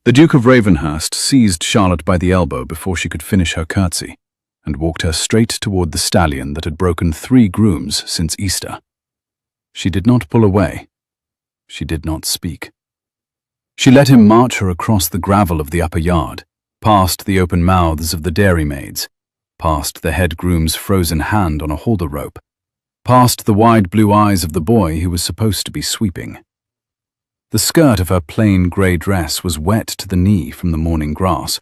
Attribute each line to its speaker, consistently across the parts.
Speaker 1: The Duke of Ravenhurst seized Charlotte by the elbow before she could finish her curtsy, and walked her straight toward the stallion that had broken 3 grooms since Easter. She did not pull away. She did not speak. She let him march her across the gravel of the upper yard, past the open mouths of the dairymaids, past the head groom's frozen hand on a halter rope, past the wide blue eyes of the boy who was supposed to be sweeping. The skirt of her plain grey dress was wet to the knee from the morning grass,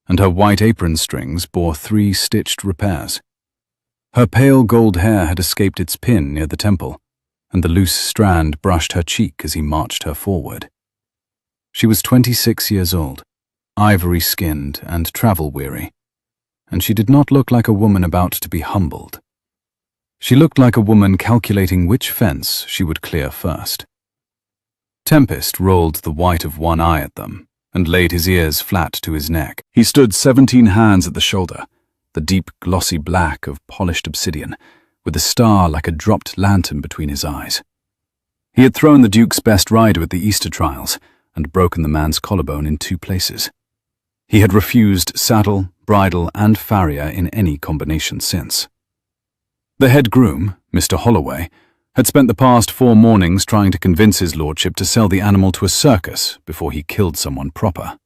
Speaker 1: and her white apron strings bore 3 stitched repairs. Her pale gold hair had escaped its pin near the temple, and the loose strand brushed her cheek as he marched her forward. She was 26 years old, ivory-skinned and travel-weary, and she did not look like a woman about to be humbled. She looked like a woman calculating which fence she would clear first. Tempest rolled the white of one eye at them and laid his ears flat to his neck. He stood 17 hands at the shoulder, the deep glossy black of polished obsidian, with a star like a dropped lantern between his eyes. He had thrown the Duke's best rider at the Easter trials and broken the man's collarbone in 2 places. He had refused saddle, bridle, and farrier in any combination since. The head groom, Mr. Holloway, had spent the past 4 mornings trying to convince his lordship to sell the animal to a circus before he killed someone proper.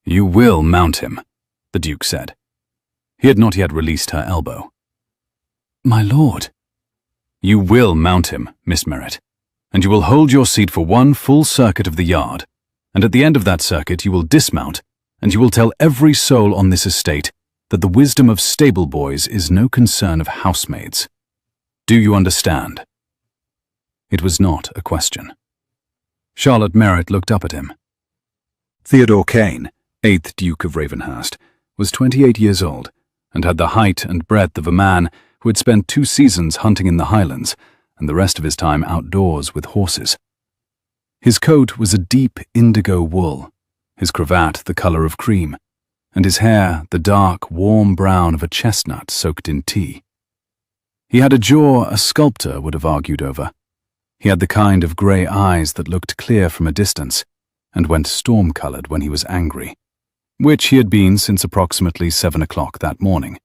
Speaker 1: "You will mount him," the Duke said. He had not yet released her elbow. "My lord." "You will mount him, Miss Merritt, and you will hold your seat for 1 full circuit of the yard, and at the end of that circuit you will dismount, and you will tell every soul on this estate that the wisdom of stable boys is no concern of housemaids. Do you understand?" It was not a question. Charlotte Merritt looked up at him. Theodore Kane, 8th Duke of Ravenhurst, was 28 years old and had the height and breadth of a man who had spent 2 seasons hunting in the Highlands and the rest of his time outdoors with horses. His coat was a deep indigo wool, his cravat the color of cream, and his hair the dark, warm brown of a chestnut soaked in tea. He had a jaw a sculptor would have argued over. He had the kind of grey eyes that looked clear from a distance and went storm-coloured when he was angry, which he had been since approximately 7 o'clock that morning,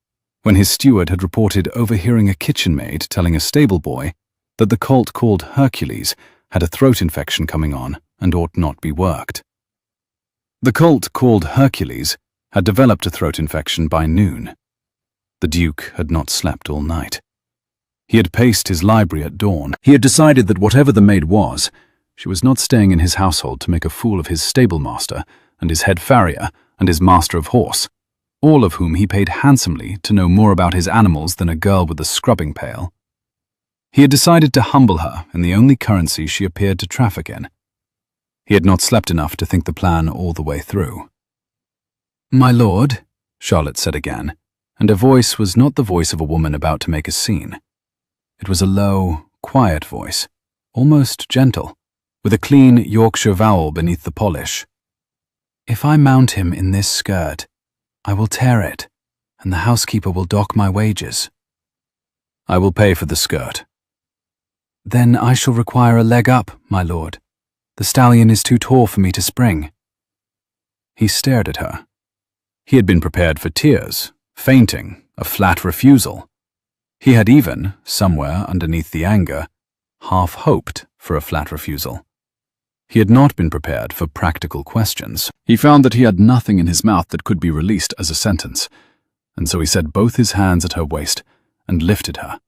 Speaker 1: when his steward had reported overhearing a kitchen maid telling a stable boy that the colt called Hercules had a throat infection coming on and ought not be worked. The colt called Hercules had developed a throat infection by noon. The Duke had not slept all night. He had paced his library at dawn. He had decided that whatever the maid was, she was not staying in his household to make a fool of his stable-master and his head farrier and his master of horse, all of whom he paid handsomely to know more about his animals than a girl with a scrubbing pail. He had decided to humble her in the only currency she appeared to traffic in. He had not slept enough to think the plan all the way through. "My lord," Charlotte said again, and her voice was not the voice of a woman about to make a scene. It was a low, quiet voice, almost gentle, with a clean Yorkshire vowel beneath the polish. "If I mount him in this skirt, I will tear it, and the housekeeper will dock my wages." "I will pay for the skirt." "Then I shall require a leg up, my lord. The stallion is too tall for me to spring." He stared at her. He had been prepared for tears, fainting, a flat refusal. He had even, somewhere underneath the anger, half hoped for a flat refusal. He had not been prepared for practical questions. He found that he had nothing in his mouth that could be released as a sentence, and so he set both his hands at her waist and lifted her,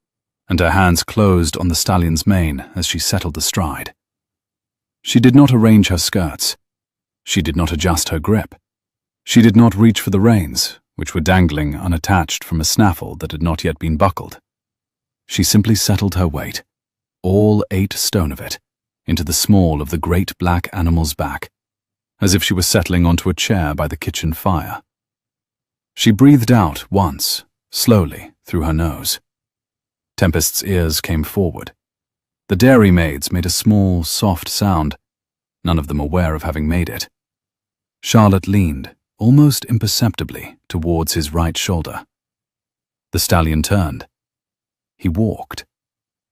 Speaker 1: and her hands closed on the stallion's mane as she settled astride. She did not arrange her skirts. She did not adjust her grip. She did not reach for the reins, which were dangling unattached from a snaffle that had not yet been buckled. She simply settled her weight, all 8 stone of it, into the small of the great black animal's back, as if she were settling onto a chair by the kitchen fire. She breathed out once, slowly, through her nose. Tempest's ears came forward. The dairymaids made a small, soft sound, none of them aware of having made it. Charlotte leaned, almost imperceptibly, towards his right shoulder. The stallion turned. He walked.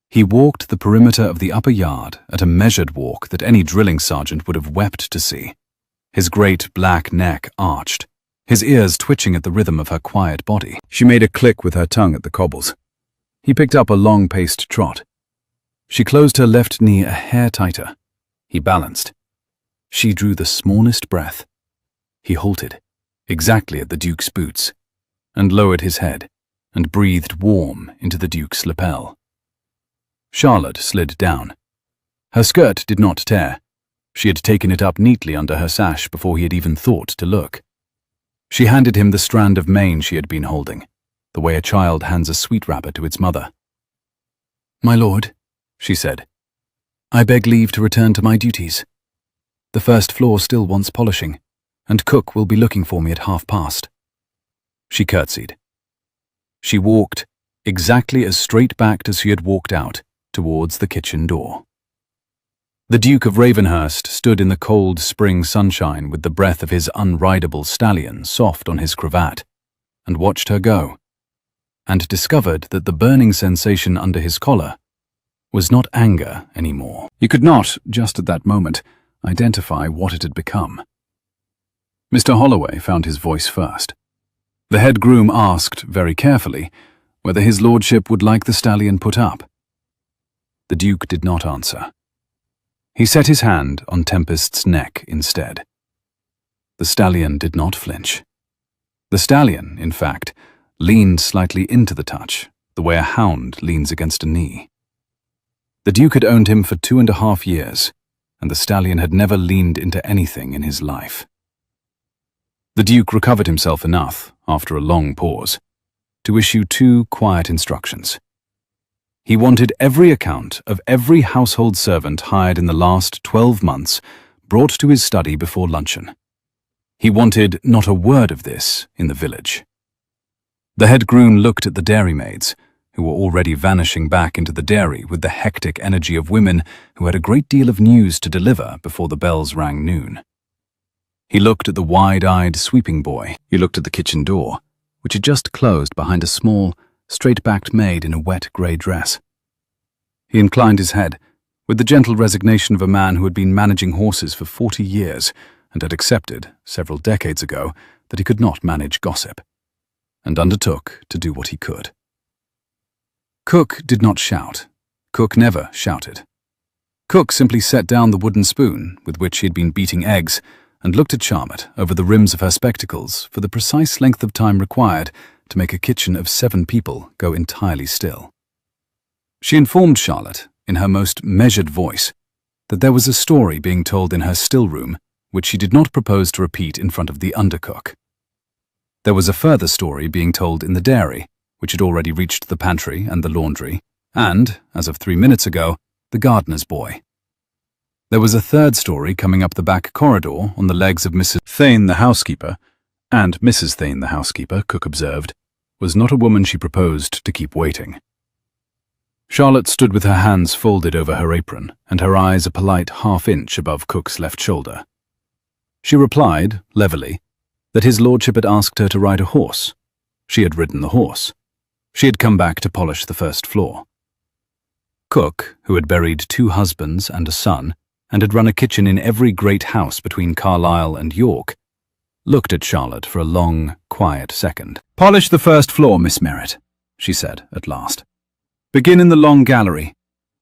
Speaker 1: He walked the perimeter of the upper yard at a measured walk that any drilling sergeant would have wept to see. His great black neck arched, his ears twitching at the rhythm of her quiet body. She made a click with her tongue at the cobbles. He picked up a long-paced trot. She closed her left knee a hair tighter. He balanced. She drew the smallest breath. He halted, exactly at the Duke's boots, and lowered his head and breathed warm into the Duke's lapel. Charlotte slid down. Her skirt did not tear. She had taken it up neatly under her sash before he had even thought to look. She handed him the strand of mane she had been holding, the way a child hands a sweet wrapper to its mother. "My lord," she said, "I beg leave to return to my duties. The first floor still wants polishing, and cook will be looking for me at past. She curtsied. She walked, exactly as straight-backed as she had walked out, towards the kitchen door. The Duke of Ravenhurst stood in the cold spring sunshine with the breath of his unrideable stallion soft on his cravat, and watched her go, and discovered that the burning sensation under his collar was not anger anymore. He could not, just at that moment, identify what it had become. Mr. Holloway found his voice first. The head groom asked, very carefully, whether his lordship would like the stallion put up. The Duke did not answer. He set his hand on Tempest's neck instead. The stallion did not flinch. The stallion, in fact, leaned slightly into the touch, the way a hound leans against a knee. The Duke had owned him for 2.5 years, and the stallion had never leaned into anything in his life. The Duke recovered himself enough, after a long pause, to issue 2 quiet instructions. He wanted every account of every household servant hired in the last 12 months brought to his study before luncheon. He wanted not a word of this in the village. The head groom looked at the dairymaids, who were already vanishing back into the dairy with the hectic energy of women who had a great deal of news to deliver before the bells rang noon. He looked at the wide-eyed sweeping boy. He looked at the kitchen door, which had just closed behind a small, straight-backed maid in a wet grey dress. He inclined his head, with the gentle resignation of a man who had been managing horses for 40 years and had accepted, several decades ago, that he could not manage gossip, and undertook to do what he could. Cook did not shout. Cook never shouted. Cook simply set down the wooden spoon with which he had been beating eggs and looked at Charlotte over the rims of her spectacles for the precise length of time required to make a kitchen of 7 people go entirely still. She informed Charlotte, in her most measured voice, that there was a story being told in her still room which she did not propose to repeat in front of the undercook. There was a further story being told in the dairy, which had already reached the pantry and the laundry, and, as of 3 minutes ago, the gardener's boy. There was a third story coming up the back corridor on the legs of Mrs. Thane the housekeeper, and Mrs. Thane the housekeeper, Cook observed, was not a woman she proposed to keep waiting. Charlotte stood with her hands folded over her apron and her eyes a polite half-inch above Cook's left shoulder. She replied, levelly, that his lordship had asked her to ride a horse. She had ridden the horse. She had come back to polish the first floor. Cook, who had buried 2 husbands and a son, and had run a kitchen in every great house between Carlisle and York, looked at Charlotte for a long, quiet second. "Polish the first floor, Miss Merritt," she said at last. "Begin in the long gallery.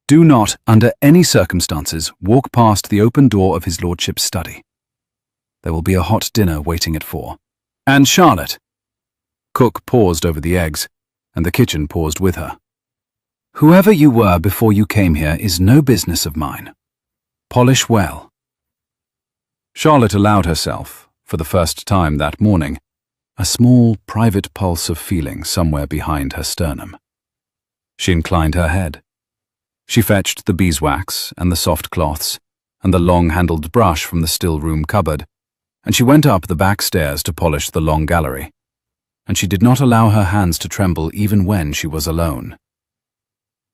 Speaker 1: Do not, under any circumstances, walk past the open door of his lordship's study. There will be a hot dinner waiting at 4. And Charlotte!" Cook paused over the eggs, and the kitchen paused with her. "Whoever you were before you came here is no business of mine. Polish well." Charlotte allowed herself, for the first time that morning, a small, private pulse of feeling somewhere behind her sternum. She inclined her head. She fetched the beeswax and the soft cloths and the long-handled brush from the still-room cupboard, and she went up the back stairs to polish the long gallery, and she did not allow her hands to tremble even when she was alone.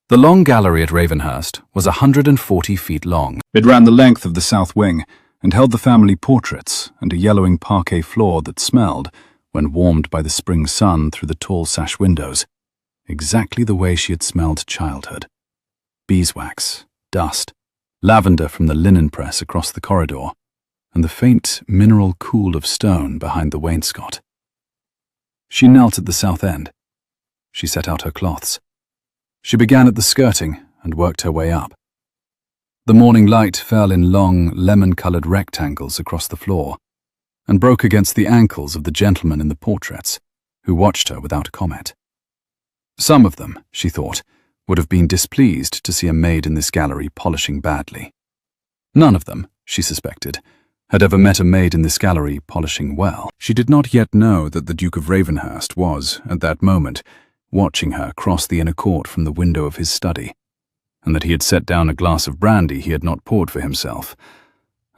Speaker 1: The long gallery at Ravenhurst was 140 feet long. It ran the length of the south wing and held the family portraits and a yellowing parquet floor that smelled, when warmed by the spring sun through the tall sash windows, exactly the way she had smelled childhood. Beeswax, dust, lavender from the linen press across the corridor, and the faint mineral cool of stone behind the wainscot. She knelt at the south end. She set out her cloths. She began at the skirting and worked her way up. The morning light fell in long, lemon-coloured rectangles across the floor and broke against the ankles of the gentlemen in the portraits, who watched her without comment. Some of them, she thought, would have been displeased to see a maid in this gallery polishing badly. None of them, she suspected, had ever met a maid in this gallery polishing well. She did not yet know that the Duke of Ravenhurst was, at that moment, watching her cross the inner court from the window of his study, and that he had set down a glass of brandy he had not poured for himself,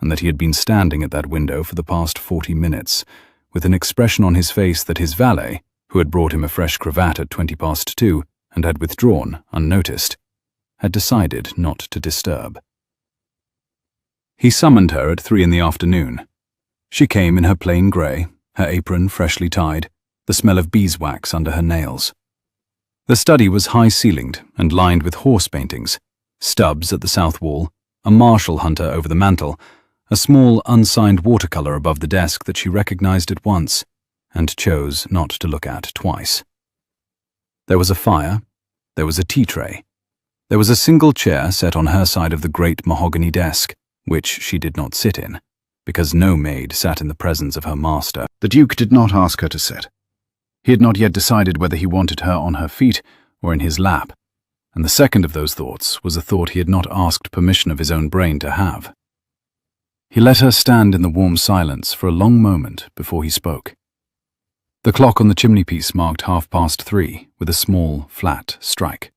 Speaker 1: and that he had been standing at that window for the past 40 minutes, with an expression on his face that his valet, who had brought him a fresh cravat at 2:20 and had withdrawn, unnoticed, had decided not to disturb. He summoned her at 3 in the afternoon. She came in her plain grey, her apron freshly tied, the smell of beeswax under her nails. The study was high-ceilinged and lined with horse paintings, stubs at the south wall, a marshal hunter over the mantel, a small unsigned watercolour above the desk that she recognized at once and chose not to look at twice. There was a fire, there was a tea tray, there was a single chair set on her side of the great mahogany desk, which she did not sit in, because no maid sat in the presence of her master. The Duke did not ask her to sit. He had not yet decided whether he wanted her on her feet or in his lap, and the second of those thoughts was a thought he had not asked permission of his own brain to have. He let her stand in the warm silence for a long moment before he spoke. The clock on the chimney-piece marked 3:30 with a small, flat strike.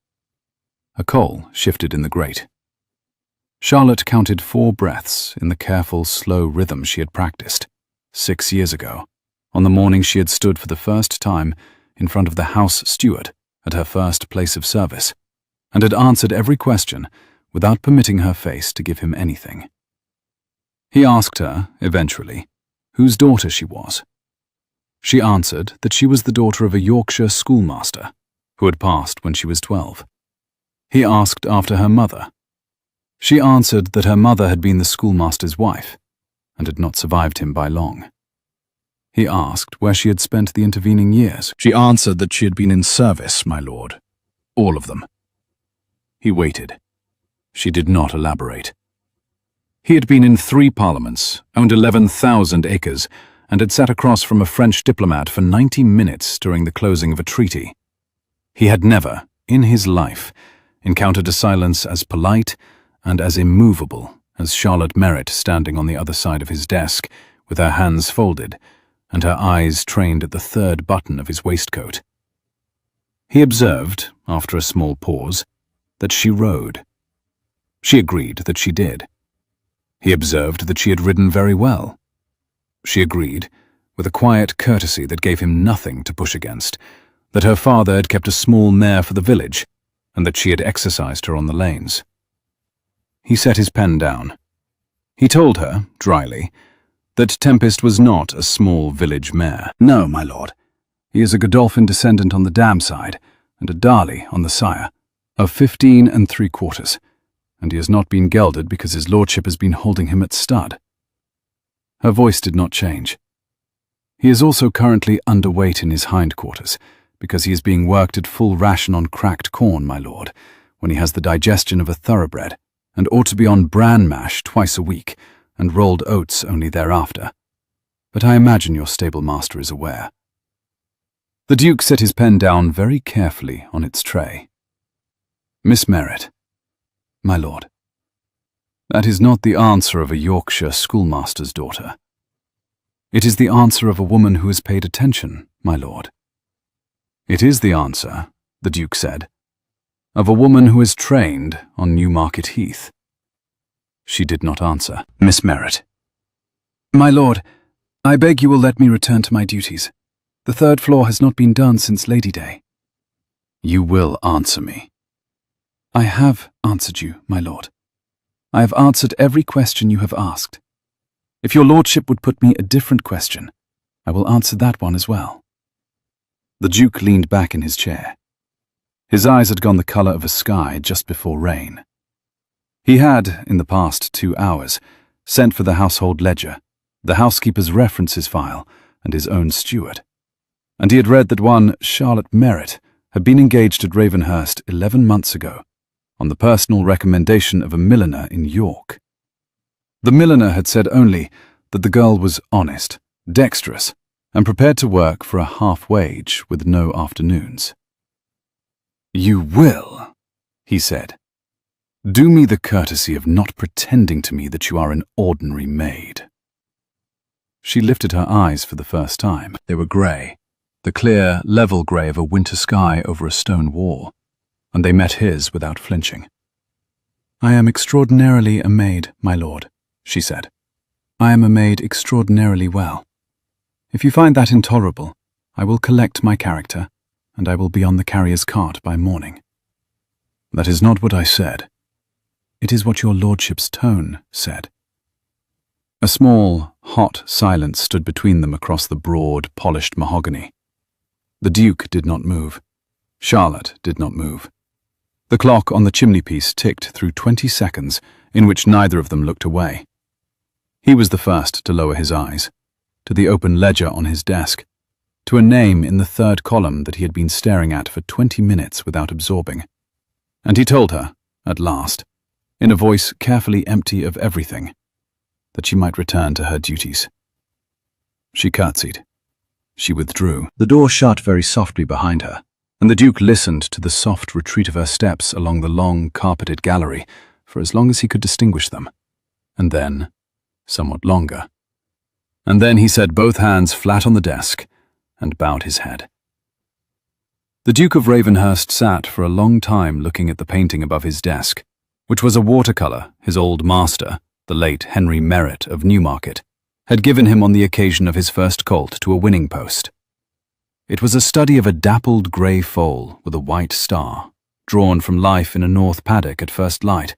Speaker 1: A coal shifted in the grate. Charlotte counted 4 breaths in the careful, slow rhythm she had practiced 6 years ago, on the morning she had stood for the first time in front of the house steward at her first place of service, and had answered every question without permitting her face to give him anything. He asked her, eventually, whose daughter she was. She answered that she was the daughter of a Yorkshire schoolmaster who had passed when she was 12. He asked after her mother. She answered that her mother had been the schoolmaster's wife and had not survived him by long. He asked where she had spent the intervening years. She answered that she had been in service, my lord. All of them. He waited. She did not elaborate. He had been in 3 parliaments, owned 11,000 acres, and had sat across from a French diplomat for 90 minutes during the closing of a treaty. He had never, in his life, encountered a silence as polite and as immovable as Charlotte Merritt standing on the other side of his desk, with her hands folded, and her eyes trained at the 3rd button of his waistcoat. He observed, after a small pause, that she rode. She agreed that she did. He observed that she had ridden very well. She agreed, with a quiet courtesy that gave him nothing to push against, that her father had kept a small mare for the village, and that she had exercised her on the lanes. He set his pen down. He told her, dryly, that Tempest was not a small village mare. No, my lord. He is a Godolphin descendant on the dam side, and a Darley on the sire, of 15 3/4, and he has not been gelded because his lordship has been holding him at stud. Her voice did not change. He is also currently underweight in his hindquarters, because he is being worked at full ration on cracked corn, my lord, when he has the digestion of a thoroughbred, and ought to be on bran mash twice a week, and rolled oats only thereafter. But I imagine your stable master is aware. The Duke set his pen down very carefully on its tray. Miss Merritt, my lord, that is not the answer of a Yorkshire schoolmaster's daughter. It is the answer of a woman who has paid attention, my lord. It is the answer, the Duke said, of a woman who is trained on Newmarket Heath. She did not answer. Miss Merritt. My lord, I beg you will let me return to my duties. The 3rd floor has not been done since Lady Day. You will answer me. I have answered you, my lord. I have answered every question you have asked. If your lordship would put me a different question, I will answer that one as well. The Duke leaned back in his chair. His eyes had gone the colour of a sky just before rain. He had, in the past 2 hours, sent for the household ledger the housekeeper's references file, and his own steward. And he had read that one Charlotte Merritt had been engaged at Ravenhurst 11 months ago, on the personal recommendation of a milliner in York. The milliner had said only that the girl was honest, dexterous, and prepared to work for a half-wage with no afternoons. "You will," he said, "do me the courtesy of not pretending to me that you are an ordinary maid." She lifted her eyes for the first time. They were grey, the clear, level grey of a winter sky over a stone wall, and they met his without flinching. "I am extraordinarily a maid, my lord," she said. "I am a maid extraordinarily well. If you find that intolerable, I will collect my character, and I will be on the carrier's cart by morning." "That is not what I said." "It is what your lordship's tone said." A small, hot silence stood between them across the broad, polished mahogany. The Duke did not move. Charlotte did not move. The clock on the chimney-piece ticked through 20 seconds in which neither of them looked away. He was the first to lower his eyes, to the open ledger on his desk, to a name in the third column that he had been staring at for 20 minutes without absorbing. And he told her, at last, in a voice carefully empty of everything, that she might return to her duties. She curtsied. She withdrew. The door shut very softly behind her, and the Duke listened to the soft retreat of her steps along the long, carpeted gallery for as long as he could distinguish them, and then, somewhat longer. And then he set both hands flat on the desk and bowed his head. The Duke of Ravenhurst sat for a long time looking at the painting above his desk, which was a watercolour his old master, the late Henry Merritt of Newmarket, had given him on the occasion of his first colt to a winning post. It was a study of a dappled grey foal with a white star, drawn from life in a north paddock at first light.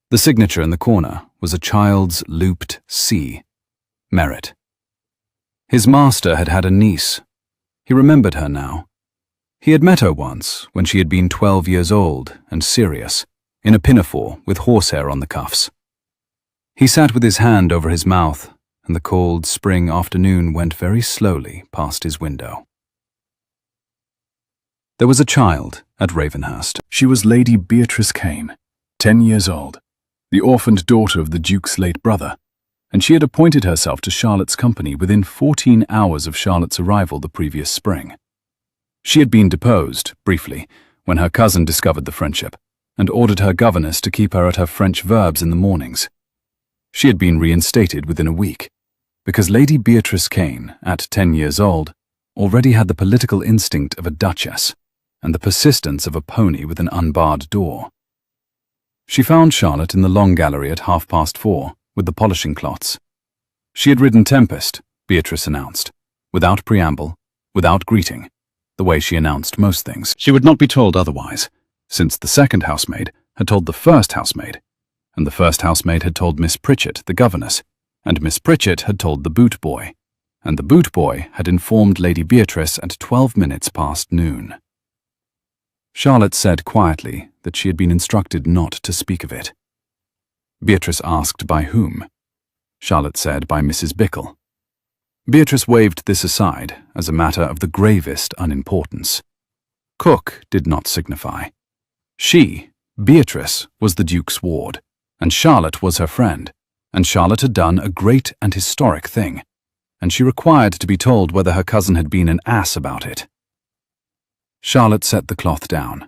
Speaker 1: The signature in the corner was a child's looped C, Merritt. His master had had a niece. He remembered her now. He had met her once when she had been 12 years old and serious, in a pinafore with horsehair on the cuffs. He sat with his hand over his mouth, and the cold spring afternoon went very slowly past his window. There was a child at Ravenhurst. She was Lady Beatrice Kane, 10 years old, the orphaned daughter of the Duke's late brother, and she had appointed herself to Charlotte's company within 14 hours of Charlotte's arrival the previous spring. She had been deposed, briefly, when her cousin discovered the friendship, and ordered her governess to keep her at her French verbs in the mornings. She had been reinstated within a week, because Lady Beatrice Kane, at 10 years old, already had the political instinct of a duchess, and the persistence of a pony with an unbarred door. She found Charlotte in the long gallery at 4:30, with the polishing cloths. She had ridden Tempest, Beatrice announced, without preamble, without greeting, the way she announced most things. She would not be told otherwise, since the second housemaid had told the first housemaid, and the first housemaid had told Miss Pritchett, the governess, and Miss Pritchett had told the boot boy, and the boot boy had informed Lady Beatrice at 12 minutes past noon. Charlotte said quietly that she had been instructed not to speak of it. Beatrice asked by whom. Charlotte said by Mrs. Bickle. Beatrice waved this aside as a matter of the gravest unimportance. Cook did not signify. She, Beatrice, was the Duke's ward, and Charlotte was her friend, and Charlotte had done a great and historic thing, and she required to be told whether her cousin had been an ass about it. Charlotte set the cloth down.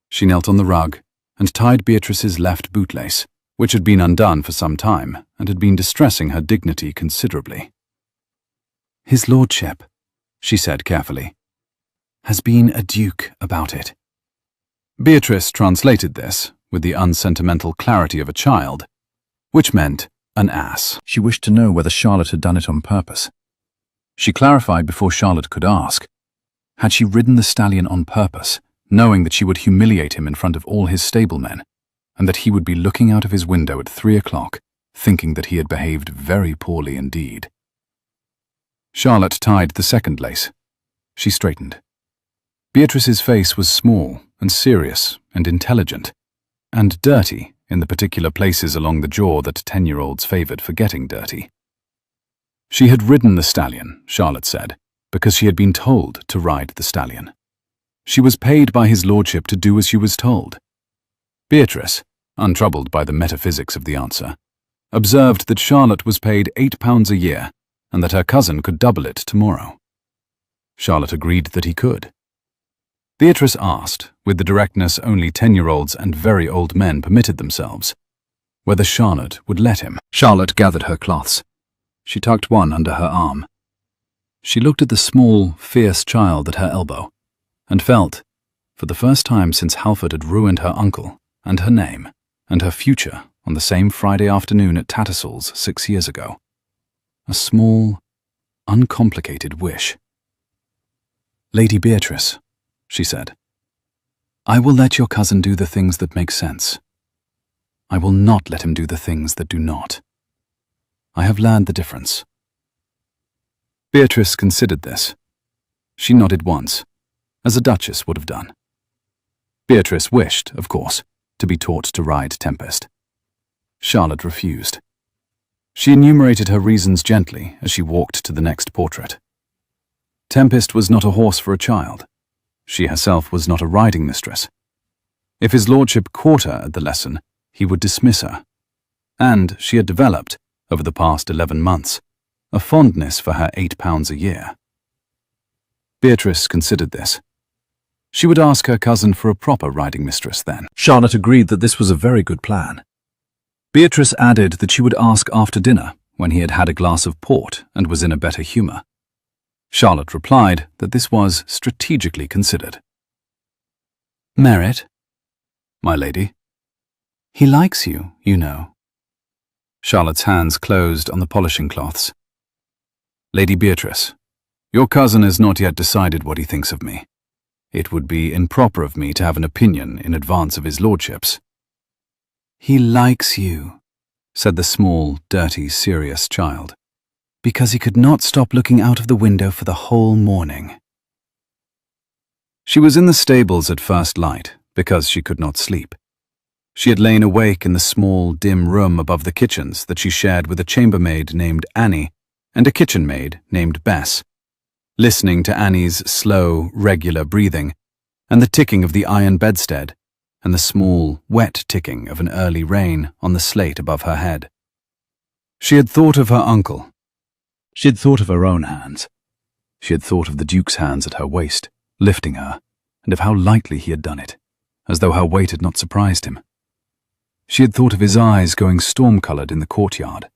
Speaker 1: She knelt on the rug and tied Beatrice's left bootlace, which had been undone for some time and had been distressing her dignity considerably. "His lordship," she said carefully, "has been a duke about it." Beatrice translated this with the unsentimental clarity of a child, which meant an ass. She wished to know whether Charlotte had done it on purpose. She clarified before Charlotte could ask. Had she ridden the stallion on purpose, knowing that she would humiliate him in front of all his stablemen, and that he would be looking out of his window at 3 o'clock, thinking that he had behaved very poorly indeed? Charlotte tied the second lace. She straightened. Beatrice's face was small and serious and intelligent, and dirty in the particular places along the jaw that 10-year-olds favoured for getting dirty. She had ridden the stallion, Charlotte said, because she had been told to ride the stallion. She was paid by his lordship to do as she was told. Beatrice, untroubled by the metaphysics of the answer, observed that Charlotte was paid £8 a year and that her cousin could double it tomorrow. Charlotte agreed that he could. Beatrice asked, with the directness only 10-year-olds and very old men permitted themselves, whether Charlotte would let him. Charlotte gathered her cloths. She tucked one under her arm. She looked at the small, fierce child at her elbow and felt, for the first time since Halford had ruined her uncle and her name and her future on the same Friday afternoon at Tattersall's 6 years ago, a small, uncomplicated wish. "Lady Beatrice," she said, "I will let your cousin do the things that make sense. I will not let him do the things that do not. I have learned the difference." Beatrice considered this. She nodded once, as a duchess would have done. Beatrice wished, of course, to be taught to ride Tempest. Charlotte refused. She enumerated her reasons gently as she walked to the next portrait. Tempest was not a horse for a child. She herself was not a riding mistress. If his lordship caught her at the lesson, he would dismiss her. And she had developed, over the past 11 months, a fondness for her £8 a year. Beatrice considered this. She would ask her cousin for a proper riding mistress then. Charlotte agreed that this was a very good plan. Beatrice added that she would ask after dinner, when he had had a glass of port and was in a better humour. Charlotte replied that this was strategically considered. "Merritt?" "My lady?" "He likes you, you know." Charlotte's hands closed on the polishing cloths. "Lady Beatrice, your cousin has not yet decided what he thinks of me. It would be improper of me to have an opinion in advance of his lordship's." "He likes you," said the small, dirty, serious child, "because he could not stop looking out of the window for the whole morning." She was in the stables at first light because she could not sleep. She had lain awake in the small, dim room above the kitchens that she shared with a chambermaid named Annie and a kitchen maid named Bess, listening to Annie's slow, regular breathing and the ticking of the iron bedstead and the small, wet ticking of an early rain on the slate above her head. She had thought of her uncle. She had thought of her own hands. She had thought of the Duke's hands at her waist, lifting her, and of how lightly he had done it, as though her weight had not surprised him. She had thought of his eyes going storm-coloured in the courtyard,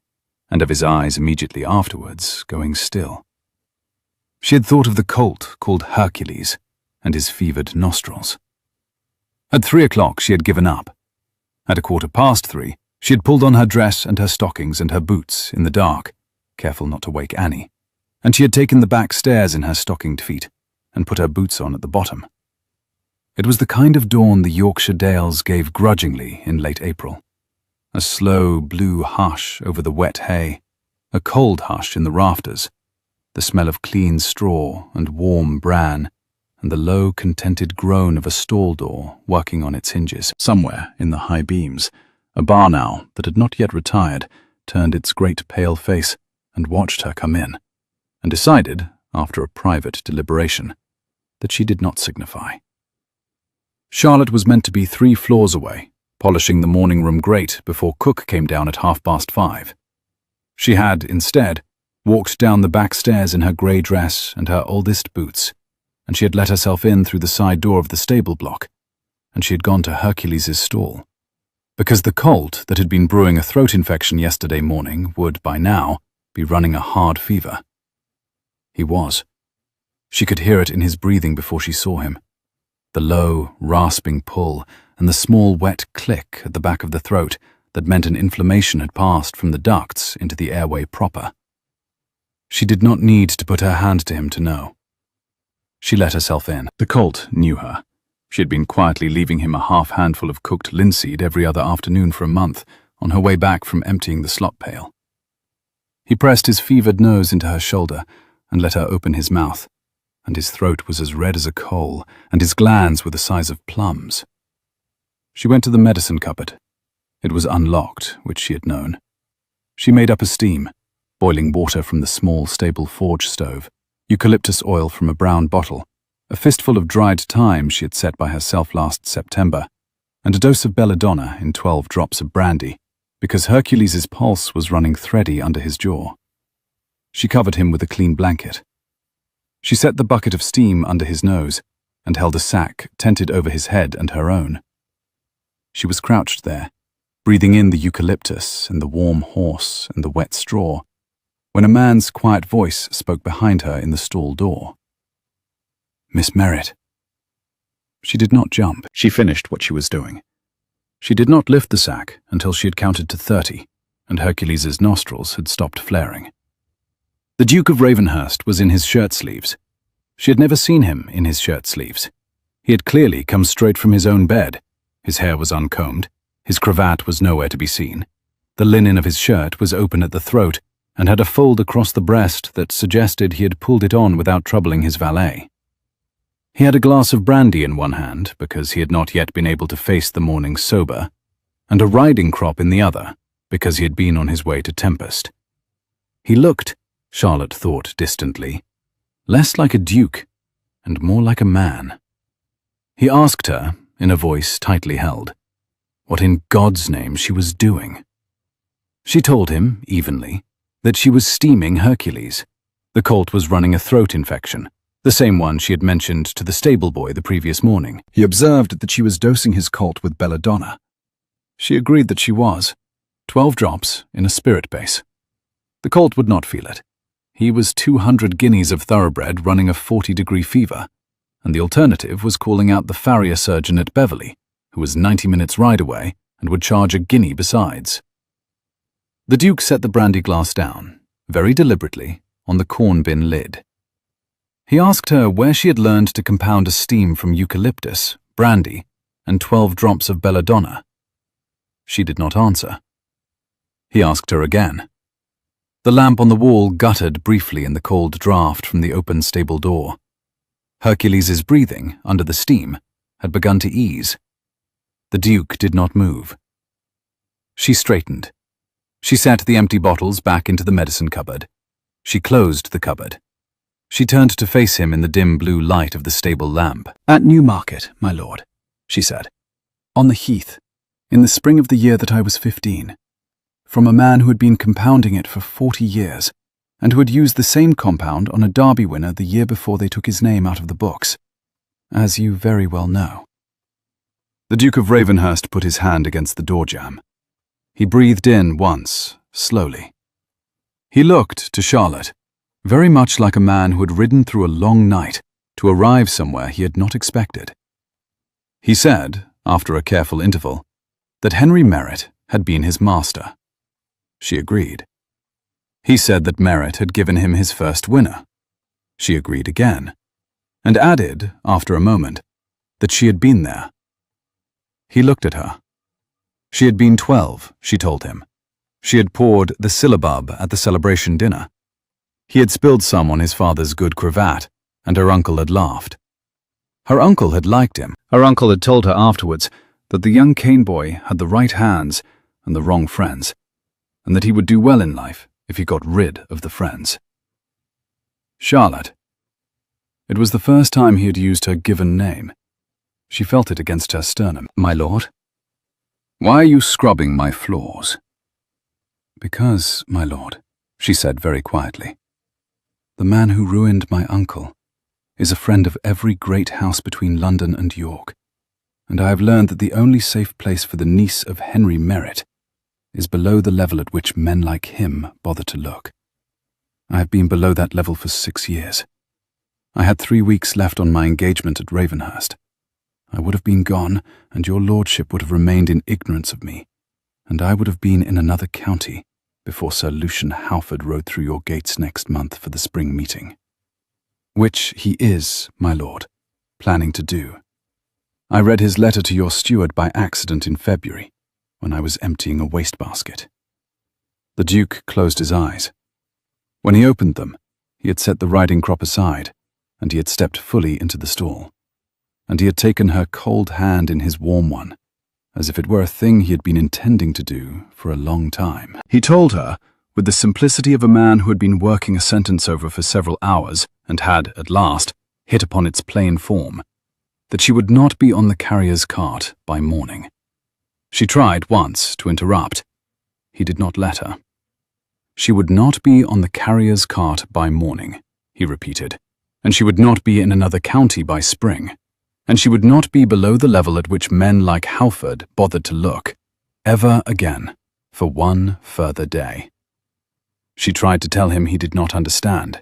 Speaker 1: and of his eyes immediately afterwards going still. She had thought of the colt called Hercules and his fevered nostrils. At 3 o'clock she had given up. At 3:15, she had pulled on her dress and her stockings and her boots in the dark, careful not to wake Annie, and she had taken the back stairs in her stockinged feet and put her boots on at the bottom. It was the kind of dawn the Yorkshire dales gave grudgingly in late April. A slow blue hush over the wet hay, a cold hush in the rafters, the smell of clean straw and warm bran, and the low, contented groan of a stall door working on its hinges. Somewhere in the high beams, a barn owl that had not yet retired turned its great pale face and watched her come in, and decided, after a private deliberation, that she did not signify. Charlotte was meant to be 3 floors away, polishing the morning room grate before cook came down at 5:30. She had, instead, walked down the back stairs in her grey dress and her oldest boots, and she had let herself in through the side door of the stable block, and she had gone to Hercules's stall, because the colt that had been brewing a throat infection yesterday morning would, by now, be running a hard fever. He was. She could hear it in his breathing before she saw him. The low, rasping pull and the small wet click at the back of the throat that meant an inflammation had passed from the ducts into the airway proper. She did not need to put her hand to him to know. She let herself in. The colt knew her. She had been quietly leaving him a half-handful of cooked linseed every other afternoon for a month, on her way back from emptying the slop pail. He pressed his fevered nose into her shoulder and let her open his mouth, and his throat was as red as a coal, and his glands were the size of plums. She went to the medicine cupboard. It was unlocked, which she had known. She made up a steam, boiling water from the small stable forge stove, eucalyptus oil from a brown bottle, a fistful of dried thyme she had set by herself last September, and a dose of belladonna in 12 drops of brandy, because Hercules's pulse was running thready under his jaw. She covered him with a clean blanket. She set the bucket of steam under his nose and held a sack tented over his head and her own. She was crouched there, breathing in the eucalyptus and the warm horse and the wet straw, when a man's quiet voice spoke behind her in the stall door. "Miss Merritt." She did not jump. She finished what she was doing. She did not lift the sack until she had counted to 30, and Hercules's nostrils had stopped flaring. The Duke of Ravenhurst was in his shirt sleeves. She had never seen him in his shirt sleeves. He had clearly come straight from his own bed. His hair was uncombed. His cravat was nowhere to be seen. The linen of his shirt was open at the throat and had a fold across the breast that suggested he had pulled it on without troubling his valet. He had a glass of brandy in one hand, because he had not yet been able to face the morning sober, and a riding crop in the other, because he had been on his way to Tempest. He looked, Charlotte thought distantly, less like a duke and more like a man. He asked her, in a voice tightly held, what in God's name she was doing. She told him, evenly, that she was steaming Hercules. The colt was running a throat infection, the same one she had mentioned to the stable boy the previous morning. He observed that she was dosing his colt with belladonna. She agreed that she was. 12 drops in a spirit base. The colt would not feel it. He was 200 guineas of thoroughbred running a 40-degree fever, and the alternative was calling out the farrier surgeon at Beverley, who was 90 minutes ride away and would charge a guinea besides. The Duke set the brandy glass down, very deliberately, on the corn bin lid. He asked her where she had learned to compound a steam from eucalyptus, brandy, and 12 drops of belladonna. She did not answer. He asked her again. The lamp on the wall guttered briefly in the cold draught from the open stable door. Hercules's breathing, under the steam, had begun to ease. The Duke did not move. She straightened. She set the empty bottles back into the medicine cupboard. She closed the cupboard. She turned to face him in the dim blue light of the stable lamp. "At Newmarket, my lord," she said. "On the heath, in the spring of the year that I was 15. From a man who had been compounding it for 40 years, and who had used the same compound on a Derby winner the year before they took his name out of the books, as you very well know." The Duke of Ravenhurst put his hand against the door jamb. He breathed in once, slowly. He looked to Charlotte, very much like a man who had ridden through a long night to arrive somewhere he had not expected. He said, after a careful interval, that Henry Merritt had been his master. She agreed. He said that Merritt had given him his first winner. She agreed again, and added, after a moment, that she had been there. He looked at her. She had been 12, she told him. She had poured the syllabub at the celebration dinner. He had spilled some on his father's good cravat, and her uncle had laughed. Her uncle had liked him. Her uncle had told her afterwards that the young cane boy had the right hands and the wrong friends, and that he would do well in life if he got rid of the friends. Charlotte. It was the first time he had used her given name. She felt it against her sternum. "My lord?" "Why are you scrubbing my floors?" "Because, my lord," she said very quietly, "the man who ruined my uncle is a friend of every great house between London and York, and I have learned that the only safe place for the niece of Henry Merritt is below the level at which men like him bother to look. I have been below that level for 6 years. I had 3 weeks left on my engagement at Ravenhurst. I would have been gone, and your lordship would have remained in ignorance of me, and I would have been in another county before Sir Lucian Halford rode through your gates next month for the spring meeting. Which he is, my lord, planning to do. I read his letter to your steward by accident in February, when I was emptying a wastebasket." The Duke closed his eyes. When he opened them, he had set the riding crop aside, and he had stepped fully into the stall, and he had taken her cold hand in his warm one, as if it were a thing he had been intending to do for a long time. He told her, with the simplicity of a man who had been working a sentence over for several hours and had, at last, hit upon its plain form, that she would not be on the carrier's cart by morning. She tried once to interrupt. He did not let her. She would not be on the carrier's cart by morning, he repeated, and she would not be in another county by spring, and she would not be below the level at which men like Halford bothered to look, ever again, for one further day. She tried to tell him he did not understand.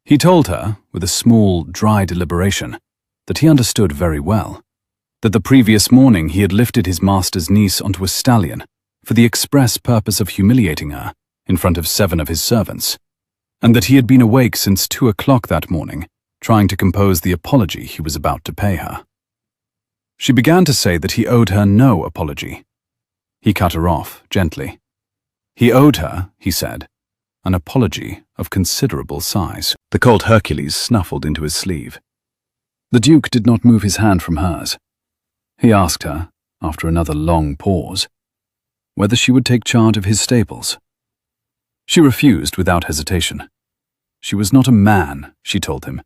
Speaker 1: He told her, with a small, dry deliberation, that he understood very well, that the previous morning he had lifted his master's niece onto a stallion for the express purpose of humiliating her in front of 7 of his servants, and that he had been awake since 2 o'clock that morning, trying to compose the apology he was about to pay her. She began to say that he owed her no apology. He cut her off gently. He owed her, he said, an apology of considerable size. The cold Hercules snuffled into his sleeve. The Duke did not move his hand from hers. He asked her, after another long pause, whether she would take charge of his stables. She refused without hesitation. She was not a man, she told him,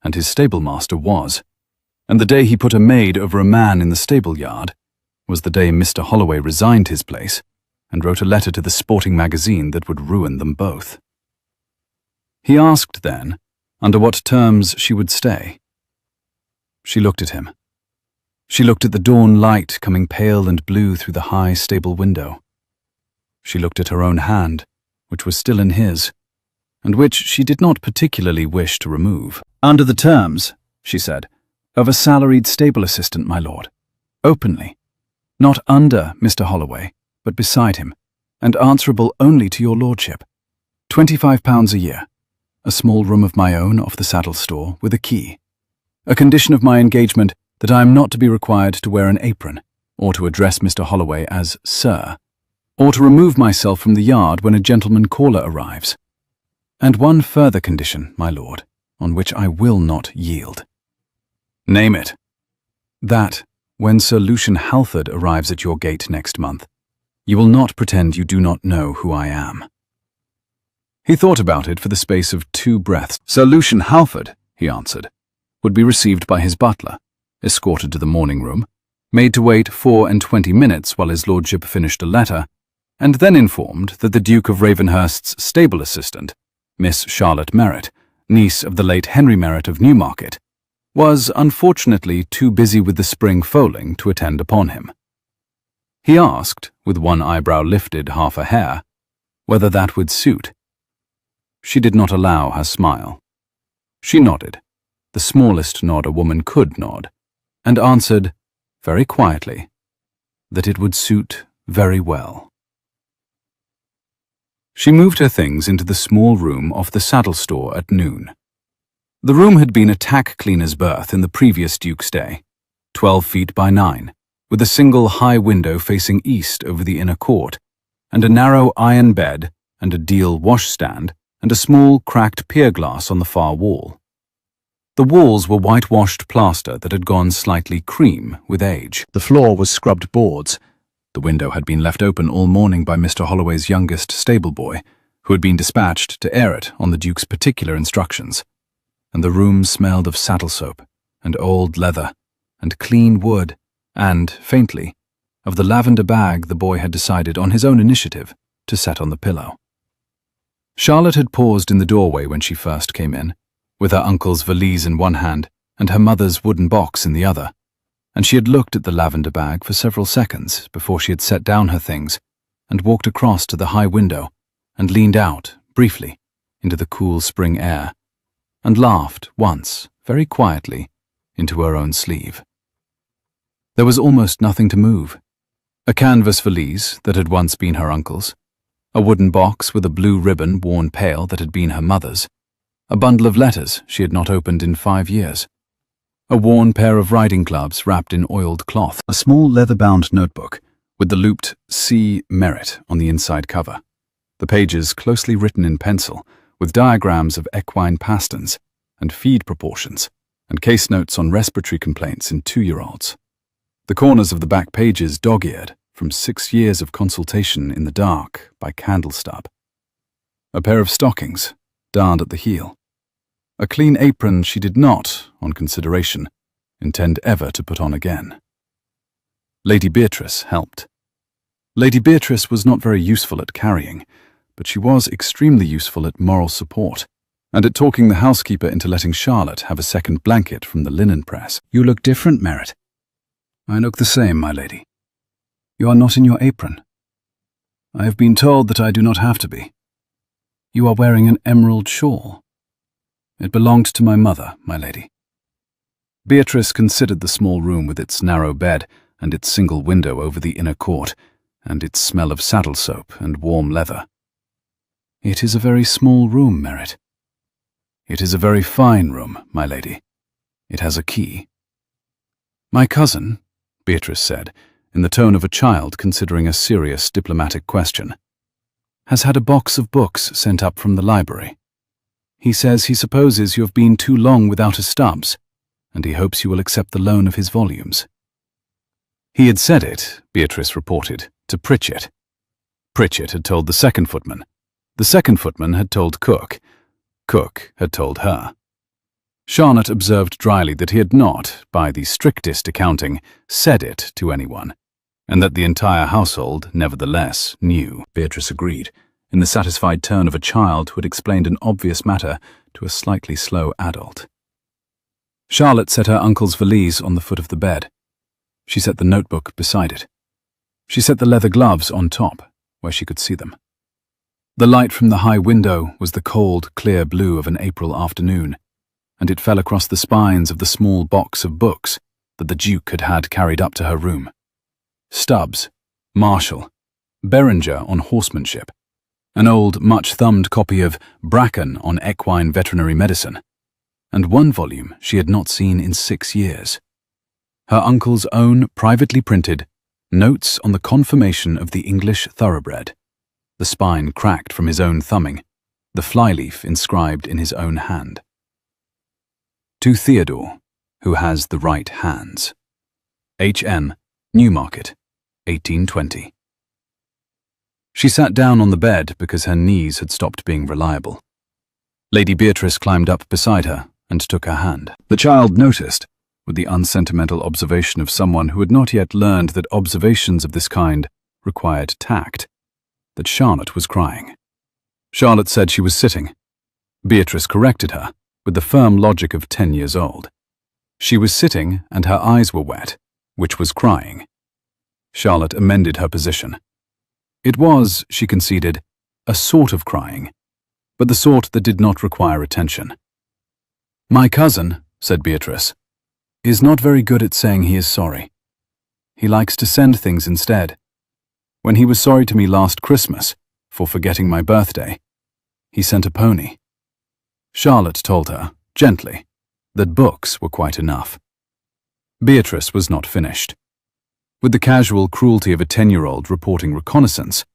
Speaker 1: and his stablemaster was, and the day he put a maid over a man in the stable yard was the day Mr. Holloway resigned his place and wrote a letter to the sporting magazine that would ruin them both. He asked then under what terms she would stay. She looked at him. She looked at the dawn light coming pale and blue through the high stable window. She looked at her own hand, which was still in his, and which she did not particularly wish to remove. "Under the terms," she said, "of a salaried stable assistant, my lord. Openly. Not under Mr. Holloway, but beside him, and answerable only to your lordship. £25 a year. A small room of my own off the saddle store with a key. A condition of my engagement that I am not to be required to wear an apron, or to address Mr. Holloway as Sir, or to remove myself from the yard when a gentleman caller arrives. And one further condition, my lord, on which I will not yield." "Name it." "That, when Sir Lucian Halford arrives at your gate next month, you will not pretend you do not know who I am." He thought about it for the space of 2 breaths. "Sir Lucian Halford," he answered, "would be received by his butler, escorted to the morning room, made to wait 24 minutes while his lordship finished a letter, and then informed that the Duke of Ravenhurst's stable assistant, Miss Charlotte Merritt, niece of the late Henry Merritt of Newmarket, was unfortunately too busy with the spring foaling to attend upon him. He asked, with one eyebrow lifted half a hair, whether that would suit. She did not allow her smile. She nodded, the smallest nod a woman could nod, and answered, very quietly, that it would suit very well. She moved her things into the small room off the saddle store at noon. The room had been a tack cleaner's berth in the previous Duke's day, 12 feet by 9, with a single high window facing east over the inner court, and a narrow iron bed and a deal washstand and a small cracked pier glass on the far wall. The walls were whitewashed plaster that had gone slightly cream with age. The floor was scrubbed boards. The window had been left open all morning by Mr. Holloway's youngest stable boy, who had been dispatched to air it on the Duke's particular instructions, and the room smelled of saddle soap and old leather and clean wood and, faintly, of the lavender bag the boy had decided on his own initiative to set on the pillow. Charlotte had paused in the doorway when she first came in, with her uncle's valise in one hand and her mother's wooden box in the other, and she had looked at the lavender bag for several seconds before she had set down her things and walked across to the high window and leaned out, briefly, into the cool spring air, and laughed once, very quietly, into her own sleeve. There was almost nothing to move. A canvas valise that had once been her uncle's, a wooden box with a blue ribbon worn pale that had been her mother's, a bundle of letters she had not opened in 5 years, a worn pair of riding gloves wrapped in oiled cloth, a small leather-bound notebook with the looped C. Merritt on the inside cover, the pages closely written in pencil with diagrams of equine pasterns and feed proportions and case notes on respiratory complaints in 2-year-olds. The corners of the back pages dog-eared from 6 years of consultation in the dark by candle stub. a pair of stockings, darned at the heel. A clean apron she did not, on consideration, intend ever to put on again. Lady Beatrice helped. Lady Beatrice was not very useful at carrying, but she was extremely useful at moral support, and at talking the housekeeper into letting Charlotte have a second blanket from the linen press.
Speaker 2: "You look different, Merritt."
Speaker 1: "I look the same, my lady." "You are not in your apron." "I have been told that I do not have to be." "You are wearing an emerald shawl." "It belonged to my mother, my lady." Beatrice considered the small room with its narrow bed and its single window over the inner court, and its smell of saddle soap and warm leather. "It is a very small room, Merritt." "It is a very fine room, my lady. It has a key." "My cousin," Beatrice said, in the tone of a child considering a serious diplomatic question, "has had a box of books sent up from the library. He says he supposes you have been too long without a Stubbs, and he hopes you will accept the loan of his volumes." He had said it, Beatrice reported, to Pritchett. Pritchett had told the second footman. The second footman had told Cook. Cook had told her. Charlotte observed dryly that he had not, by the strictest accounting, said it to anyone, and that the entire household, nevertheless, knew. Beatrice agreed, in the satisfied tone of a child who had explained an obvious matter to a slightly slow adult. Charlotte set her uncle's valise on the foot of the bed. She set the notebook beside it. She set the leather gloves on top, where she could see them. The light from the high window was the cold, clear blue of an April afternoon, and it fell across the spines of the small box of books that the Duke had had carried up to her room. Stubbs, Marshall, Beringer on horsemanship, an old, much-thumbed copy of Bracken on equine veterinary medicine, and one volume she had not seen in 6 years. Her uncle's own privately printed Notes on the Conformation of the English Thoroughbred, the spine cracked from his own thumbing, the flyleaf inscribed in his own hand. To Theodore, who has the right hands. H.M., Newmarket, 1820. She sat down on the bed because her knees had stopped being reliable. Lady Beatrice climbed up beside her and took her hand. The child noticed, with the unsentimental observation of someone who had not yet learned that observations of this kind required tact, that Charlotte was crying. Charlotte said she was sitting. Beatrice corrected her, with the firm logic of 10 years old. She was sitting and her eyes were wet, which was crying. Charlotte amended her position. It was, she conceded, a sort of crying, but the sort that did not require attention. "My cousin," said Beatrice, "is not very good at saying he is sorry. He likes to send things instead. When he was sorry to me last Christmas for forgetting my birthday, he sent a pony." Charlotte told her, gently, that books were quite enough. Beatrice was not finished. With the casual cruelty of a 10-year-old reporting reconnaissance,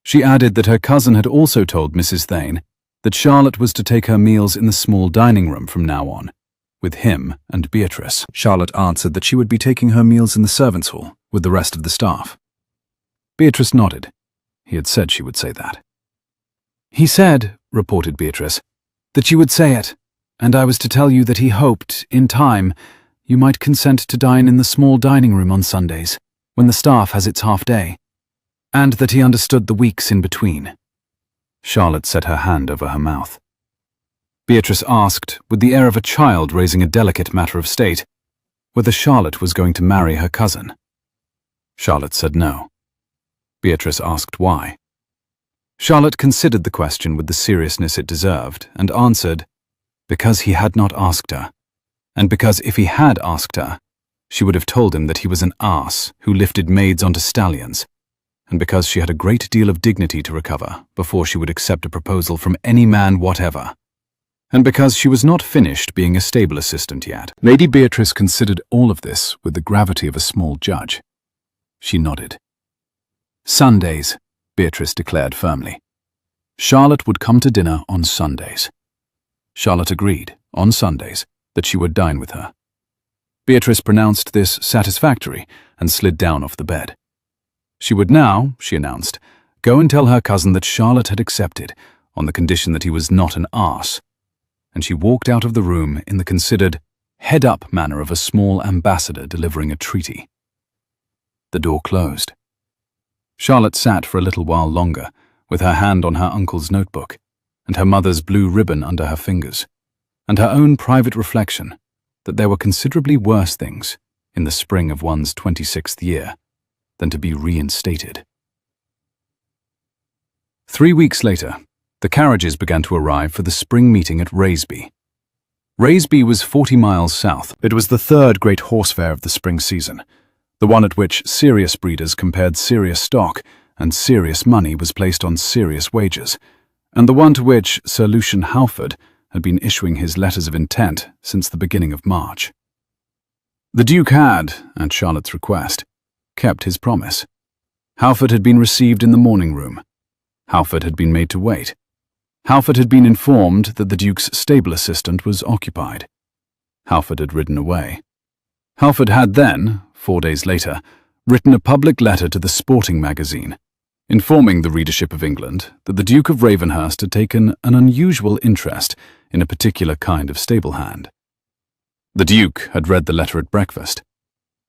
Speaker 1: she added that her cousin had also told Mrs. Thane that Charlotte was to take her meals in the small dining room from now on, with him and Beatrice. Charlotte answered that she would be taking her meals in the servants' hall with the rest of the staff. Beatrice nodded. He had said she would say that. "He said," reported Beatrice, "that you would say it, and I was to tell you that he hoped, in time, you might consent to dine in the small dining room on Sundays, when the staff has its half-day, and that he understood the weeks in between." Charlotte set her hand over her mouth. Beatrice asked, with the air of a child raising a delicate matter of state, whether Charlotte was going to marry her cousin. Charlotte said no. Beatrice asked why. Charlotte considered the question with the seriousness it deserved, and answered, because he had not asked her, and because if he had asked her, she would have told him that he was an ass who lifted maids onto stallions, and because she had a great deal of dignity to recover before she would accept a proposal from any man whatever, and because she was not finished being a stable assistant yet. Lady Beatrice considered all of this with the gravity of a small judge. She nodded. "Sundays," Beatrice declared firmly. Charlotte would come to dinner on Sundays. Charlotte agreed, on Sundays, that she would dine with her. Beatrice pronounced this satisfactory and slid down off the bed. She would now, she announced, go and tell her cousin that Charlotte had accepted, on the condition that he was not an arse, and she walked out of the room in the considered, head-up manner of a small ambassador delivering a treaty. The door closed. Charlotte sat for a little while longer, with her hand on her uncle's notebook, and her mother's blue ribbon under her fingers, and her own private reflection that there were considerably worse things in the spring of one's 26th year than to be reinstated. 3 weeks later, the carriages began to arrive for the spring meeting at Raisby. Raisby was 40 miles south. It was the third great horse fair of the spring season, the one at which serious breeders compared serious stock and serious money was placed on serious wages, and the one to which Sir Lucian Halford had been issuing his letters of intent since the beginning of March. The Duke had, at Charlotte's request, kept his promise. Halford had been received in the morning room. Halford had been made to wait. Halford had been informed that the Duke's stable assistant was occupied. Halford had ridden away. Halford had then, 4 days later, written a public letter to the sporting magazine, informing the readership of England that the Duke of Ravenhurst had taken an unusual interest in a particular kind of stable hand. The Duke had read the letter at breakfast.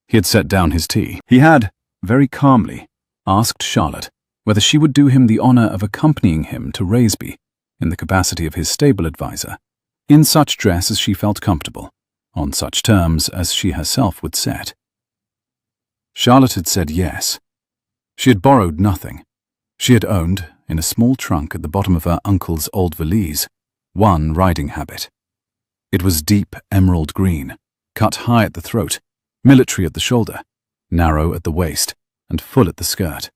Speaker 1: He had set down his tea. He had, very calmly, asked Charlotte whether she would do him the honour of accompanying him to Raisby in the capacity of his stable adviser, in such dress as she felt comfortable, on such terms as she herself would set. Charlotte had said yes. She had borrowed nothing. She had owned, in a small trunk at the bottom of her uncle's old valise, one riding habit. It was deep emerald green, cut high at the throat, military at the shoulder, narrow at the waist, and full at the skirt.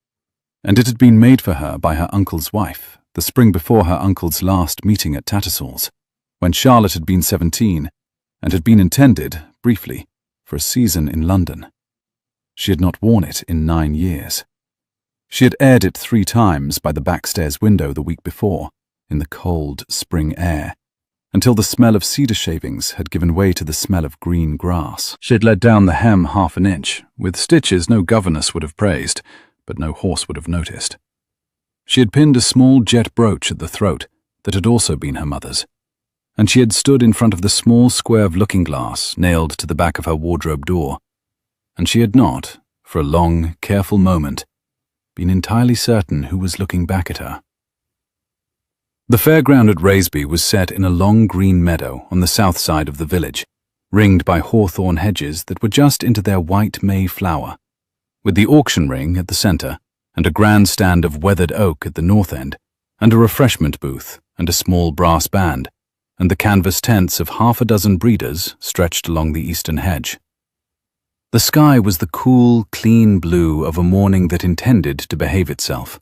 Speaker 1: And it had been made for her by her uncle's wife the spring before her uncle's last meeting at Tattersall's, when Charlotte had been 17 and had been intended, briefly, for a season in London. She had not worn it in 9 years. She had aired it 3 times by the backstairs window the week before, in the cold spring air, until the smell of cedar shavings had given way to the smell of green grass. She had let down the hem 1/2 inch, with stitches no governess would have praised, but no horse would have noticed. She had pinned a small jet brooch at the throat that had also been her mother's, and she had stood in front of the small square of looking-glass nailed to the back of her wardrobe door, and she had not, for a long, careful moment, been entirely certain who was looking back at her. The fairground at Raisby was set in a long green meadow on the south side of the village, ringed by hawthorn hedges that were just into their white May flower, with the auction ring at the centre, and a grand stand of weathered oak at the north end, and a refreshment booth, and a small brass band, and the canvas tents of 6 breeders stretched along the eastern hedge. The sky was the cool, clean blue of a morning that intended to behave itself.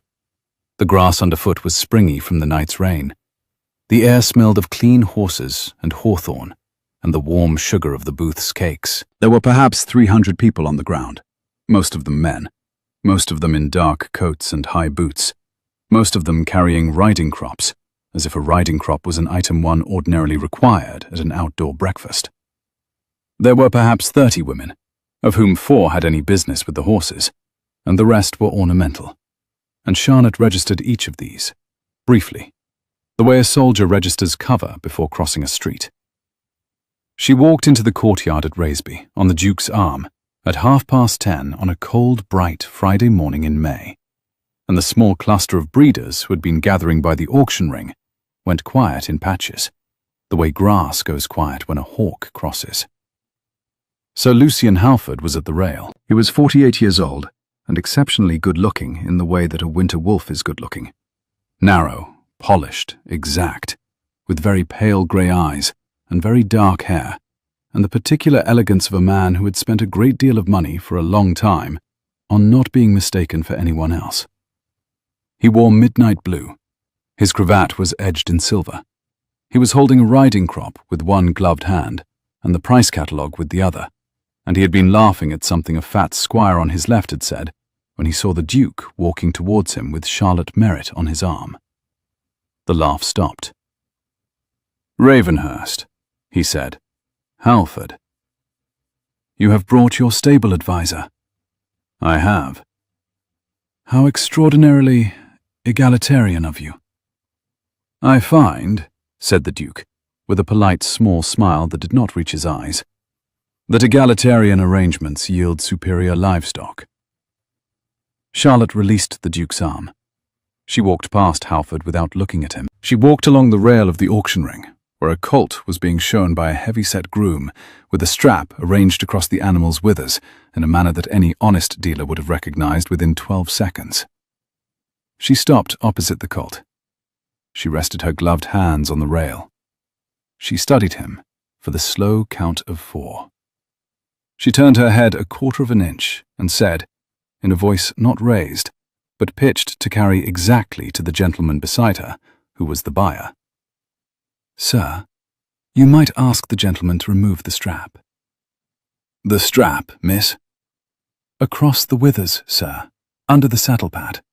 Speaker 1: The grass underfoot was springy from the night's rain. The air smelled of clean horses and hawthorn, and the warm sugar of the booth's cakes. There were perhaps 300 people on the ground, most of them men, most of them in dark coats and high boots, most of them carrying riding crops, as if a riding crop was an item one ordinarily required at an outdoor breakfast. There were perhaps 30 women, of whom 4 had any business with the horses, and the rest were ornamental, and Charlotte registered each of these, briefly, the way a soldier registers cover before crossing a street. She walked into the courtyard at Raisby, on the Duke's arm, at 10:30 on a cold, bright Friday morning in May, and the small cluster of breeders who had been gathering by the auction ring went quiet in patches, the way grass goes quiet when a hawk crosses. Sir Lucian Halford was at the rail. He was 48 years old, and exceptionally good-looking in the way that a winter wolf is good-looking. Narrow, polished, exact, with very pale grey eyes and very dark hair, and the particular elegance of a man who had spent a great deal of money for a long time on not being mistaken for anyone else. He wore midnight blue. His cravat was edged in silver. He was holding a riding crop with one gloved hand and the price catalogue with the other, and he had been laughing at something a fat squire on his left had said when he saw the Duke walking towards him with Charlotte Merritt on his arm. The laugh stopped. "Ravenhurst," he said. "Halford. You have brought your stable adviser." "I have." "How extraordinarily egalitarian of you." "I find," said the Duke, with a polite small smile that did not reach his eyes, "that egalitarian arrangements yield superior livestock." Charlotte released the Duke's arm. She walked past Halford without looking at him. She walked along the rail of the auction ring, where a colt was being shown by a heavy-set groom with a strap arranged across the animal's withers in a manner that any honest dealer would have recognized within 12 seconds. She stopped opposite the colt. She rested her gloved hands on the rail. She studied him for the slow count of 4. She turned her head a quarter of an inch and said, in a voice not raised, but pitched to carry exactly to the gentleman beside her, who was the buyer, "Sir, you might ask the gentleman to remove the strap." "The strap, miss?" "Across the withers, sir, under the saddle pad.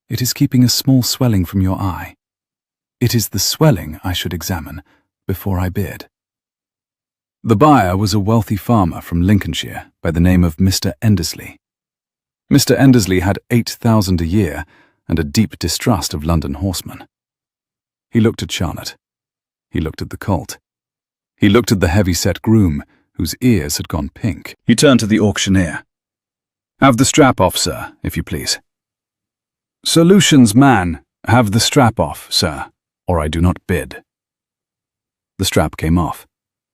Speaker 1: It is keeping a small swelling from your eye. It is the swelling I should examine before I bid." The buyer was a wealthy farmer from Lincolnshire by the name of Mr. Endersley. Mr. Endersley had 8,000 a year and a deep distrust of London horsemen. He looked at Charlotte. He looked at the colt. He looked at the heavy-set groom, whose ears had gone pink. He turned to the auctioneer. "Have the strap off, sir, if you please." "Solutions, man, have the strap off, sir, or I do not bid." The strap came off.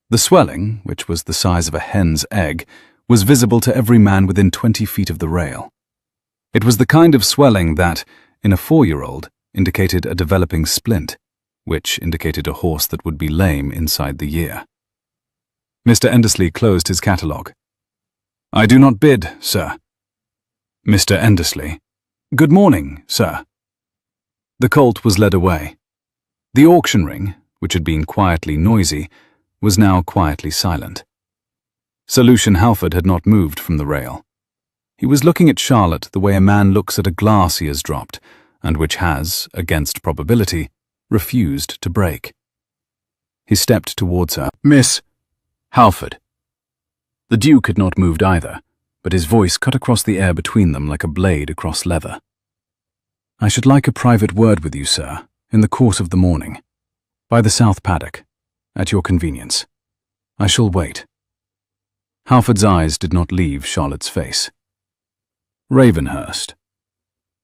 Speaker 1: The swelling, which was the size of a hen's egg, was visible to every man within 20 feet of the rail. It was the kind of swelling that, in a 4-year-old, indicated a developing splint, which indicated a horse that would be lame inside the year. Mr. Endersley closed his catalogue. "I do not bid, sir." "Mr. Endersley." "Good morning, sir." The colt was led away. The auction ring, which had been quietly noisy, was now quietly silent. Sir Lucian Halford had not moved from the rail. He was looking at Charlotte the way a man looks at a glass he has dropped, and which has, against probability, refused to break. He stepped towards her. "Miss Halford." The Duke had not moved either, but his voice cut across the air between them like a blade across leather. "I should like a private word with you, sir, in the course of the morning, by the south paddock, at your convenience. I shall wait." Halford's eyes did not leave Charlotte's face. "Ravenhurst."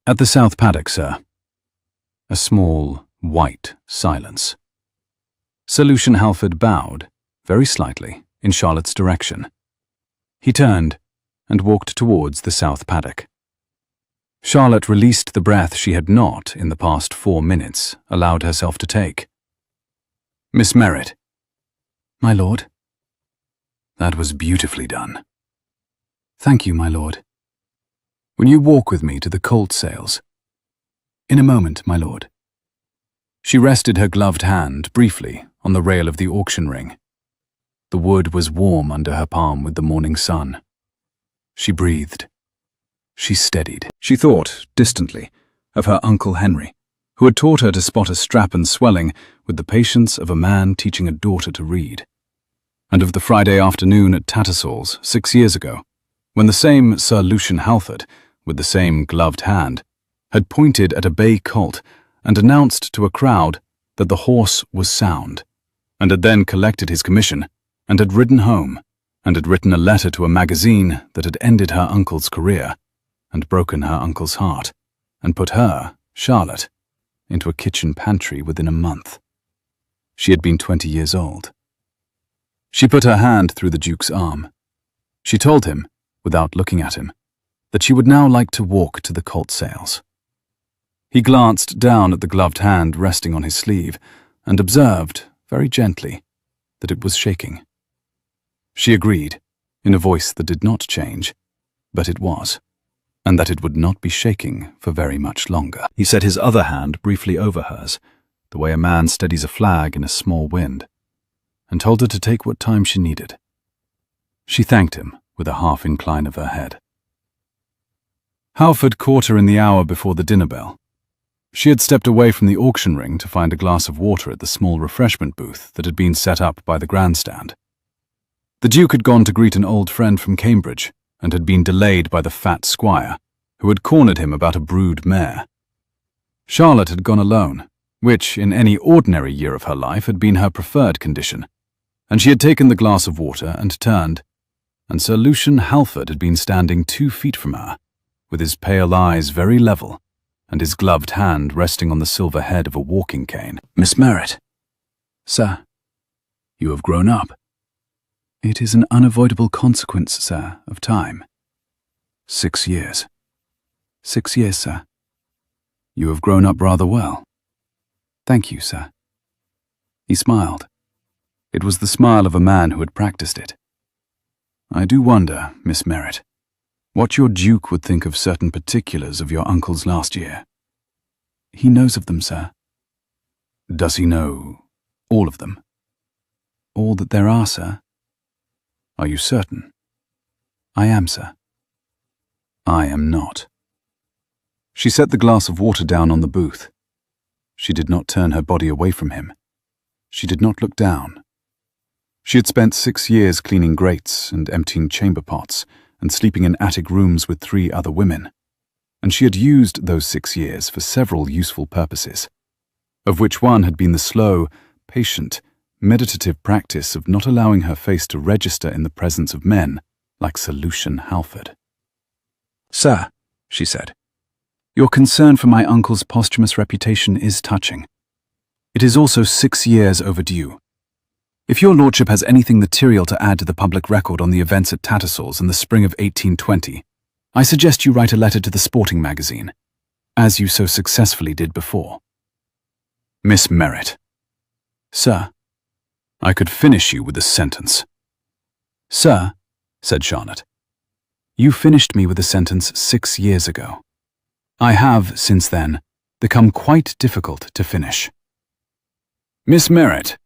Speaker 1: "At the south paddock, sir." A small, white silence. Sir Lucian Halford bowed, very slightly, in Charlotte's direction. He turned and walked towards the south paddock. Charlotte released the breath she had not, in the past 4 minutes, allowed herself to take. "Miss Merritt." "My lord." "That was beautifully done." "Thank you, my lord." "Will you walk with me to the colt sales?" "In a moment, my lord." She rested her gloved hand, briefly, on the rail of the auction ring. The wood was warm under her palm with the morning sun. She breathed. She steadied. She thought, distantly, of her Uncle Henry, who had taught her to spot a strap and swelling with the patience of a man teaching a daughter to read, and of the Friday afternoon at Tattersall's 6 years ago, when the same Sir Lucian Halford, with the same gloved hand, had pointed at a bay colt and announced to a crowd that the horse was sound, and had then collected his commission, and had ridden home, and had written a letter to a magazine that had ended her uncle's career, and broken her uncle's heart, and put her, Charlotte, into a kitchen pantry within a month. She had been 20 years old. She put her hand through the Duke's arm. She told him, without looking at him, that she would now like to walk to the colt sales. He glanced down at the gloved hand resting on his sleeve and observed, very gently, that it was shaking. She agreed, in a voice that did not change, but it was, and that it would not be shaking for very much longer. He set his other hand briefly over hers, the way a man steadies a flag in a small wind, and told her to take what time she needed. She thanked him with a half incline of her head. Halford caught her in the hour before the dinner bell. She had stepped away from the auction ring to find a glass of water at the small refreshment booth that had been set up by the grandstand. The Duke had gone to greet an old friend from Cambridge and had been delayed by the fat squire, who had cornered him about a brood mare. Charlotte had gone alone, which in any ordinary year of her life had been her preferred condition, and she had taken the glass of water and turned, and Sir Lucian Halford had been standing 2 feet from her, with his pale eyes very level, and his gloved hand resting on the silver head of a walking cane.
Speaker 2: "Miss Merritt." "Sir, you have grown up." "It is an unavoidable consequence, sir, of time."
Speaker 1: 6 years.
Speaker 2: 6 years, sir."
Speaker 1: "You have grown up rather well."
Speaker 2: "Thank you, sir." He smiled.
Speaker 1: It was the smile of a man who had practiced it. "I do wonder, Miss Merritt, what your Duke would think of certain particulars of your uncle's last year."
Speaker 2: "He knows of them, sir."
Speaker 1: "Does he know all of them?"
Speaker 2: "All that there are, sir."
Speaker 1: "Are you certain?"
Speaker 2: "I am, sir."
Speaker 1: "I am not." She set the glass of water down on the booth. She did not turn her body away from him. She did not look down. She had spent 6 years cleaning grates and emptying chamber pots and sleeping in attic rooms with 3 other women, and she had used those 6 years for several useful purposes, of which one had been the slow, patient, meditative practice of not allowing her face to register in the presence of men like Sir Lucian Halford.
Speaker 2: "Sir," she said, "your concern for my uncle's posthumous reputation is touching. It is also 6 years overdue. If your lordship has anything material to add to the public record on the events at Tattersall's in the spring of 1820, I suggest you write a letter to the sporting magazine, as you so successfully did before."
Speaker 1: "Miss Merritt."
Speaker 2: "Sir."
Speaker 1: "I could finish you with a sentence."
Speaker 2: "Sir," said Charlotte, "you finished me with a sentence 6 years ago. I have, since then, become quite difficult to finish."
Speaker 1: "Miss Merritt."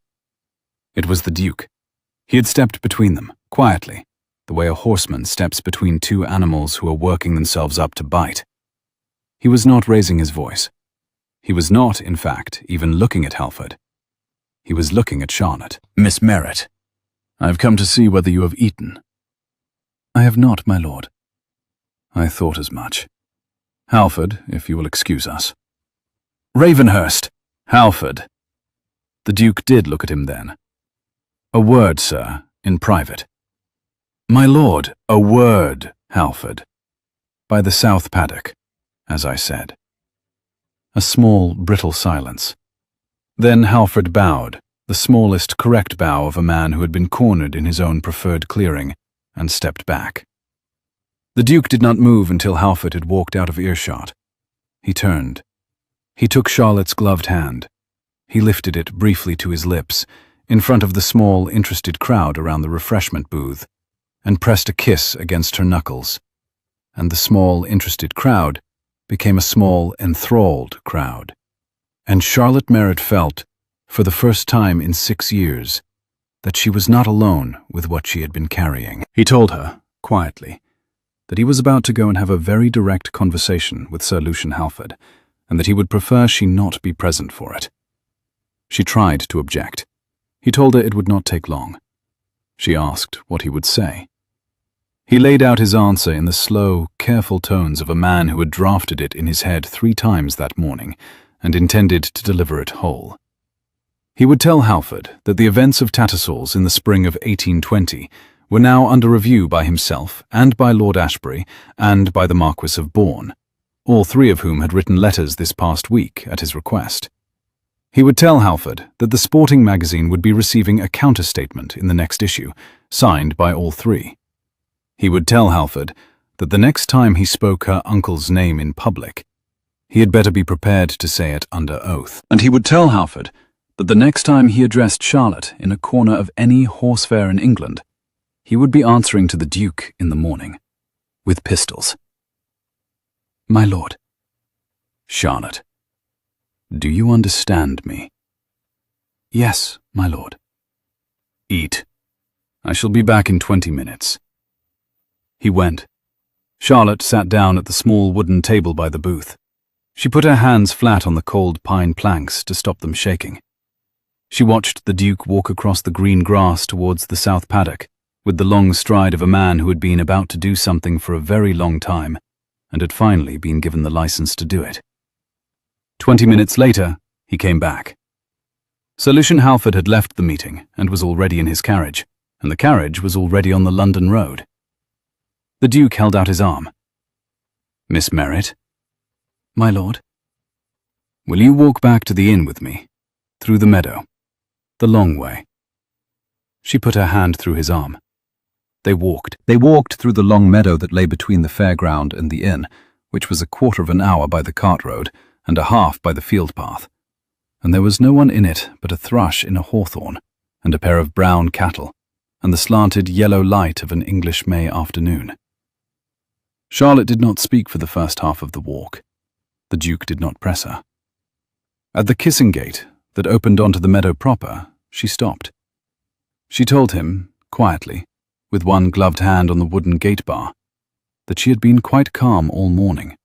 Speaker 2: It was the Duke. He had stepped between them, quietly, the way a horseman steps between 2 animals who are working themselves up to bite. He was not raising his voice. He was not, in fact, even looking at Halford. He was looking at Charlotte.
Speaker 1: "Miss Merritt, I have come to see whether you have eaten."
Speaker 2: "I have not, my lord."
Speaker 1: "I thought as much. Halford, if you will excuse us." "Ravenhurst! Halford!" The Duke did look at him then. "A word, sir, in private." "My lord, a word, Halford." "By the south paddock, as I said." A small, brittle silence. Then Halford bowed, the smallest correct bow of a man who had been cornered in his own preferred clearing, and stepped back. The Duke did not move until Halford had walked out of earshot. He turned. He took Charlotte's gloved hand. He lifted it briefly to his lips, in front of the small, interested crowd around the refreshment booth, and pressed a kiss against her knuckles. And the small, interested crowd became a small, enthralled crowd. And Charlotte Merritt felt, for the first time in 6 years, that she was not alone with what she had been carrying. He told her, quietly, that he was about to go and have a very direct conversation with Sir Lucian Halford, and that he would prefer she not be present for it. She tried to object. He told her it would not take long. She asked what he would say. He laid out his answer in the slow, careful tones of a man who had drafted it in his head 3 times that morning and intended to deliver it whole. He would tell Halford that the events of Tattersall's in the spring of 1820 were now under review by himself and by Lord Ashbury and by the Marquis of Bourne, all 3 of whom had written letters this past week at his request. He would tell Halford that the sporting magazine would be receiving a counter-statement in the next issue, signed by all 3. He would tell Halford that the next time he spoke her uncle's name in public, he had better be prepared to say it under oath. And he would tell Halford that the next time he addressed Charlotte in a corner of any horse fair in England, he would be answering to the Duke in the morning, with pistols.
Speaker 2: "My lord."
Speaker 1: "Charlotte, do you understand me?"
Speaker 2: "Yes, my lord."
Speaker 1: "Eat. I shall be back in 20 minutes. He went. Charlotte sat down at the small wooden table by the booth. She put her hands flat on the cold pine planks to stop them shaking. She watched the Duke walk across the green grass towards the south paddock, with the long stride of a man who had been about to do something for a very long time, and had finally been given the license to do it. 20 minutes later, He came back. Sir Lucian Halford had left the meeting and was already in his carriage, and the carriage was already on the London road. The Duke held out his arm. "Miss Merritt?"
Speaker 2: "My lord?"
Speaker 1: "Will you walk back to the inn with me? Through the meadow. The long way." She put her hand through his arm. They walked. They walked through the long meadow that lay between the fairground and the inn, which was a quarter of an hour by the cart road and a half by the field path. And there was no one in it but a thrush in a hawthorn, and a pair of brown cattle, and the slanted yellow light of an English May afternoon. Charlotte did not speak for the first half of the walk. The Duke did not press her. At the kissing gate that opened onto the meadow proper, she stopped. She told him, quietly, with one gloved hand on the wooden gate bar, that she had been quite calm all morning,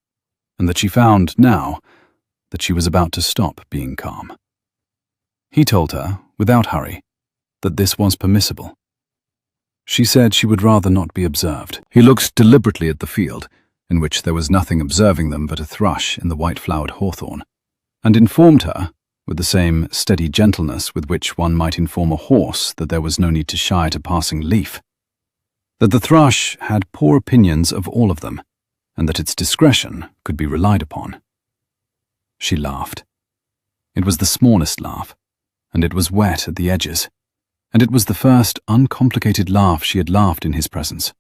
Speaker 1: and that she found, now, that she was about to stop being calm. He told her, without hurry, that this was permissible. She said she would rather not be observed. He looked deliberately at the field, in which there was nothing observing them but a thrush in the white-flowered hawthorn, and informed her, with the same steady gentleness with which one might inform a horse that there was no need to shy at a passing leaf, that the thrush had poor opinions of all of them, and that its discretion could be relied upon. She laughed. It was the smallest laugh, and it was wet at the edges, and it was the first uncomplicated laugh she had laughed in his presence,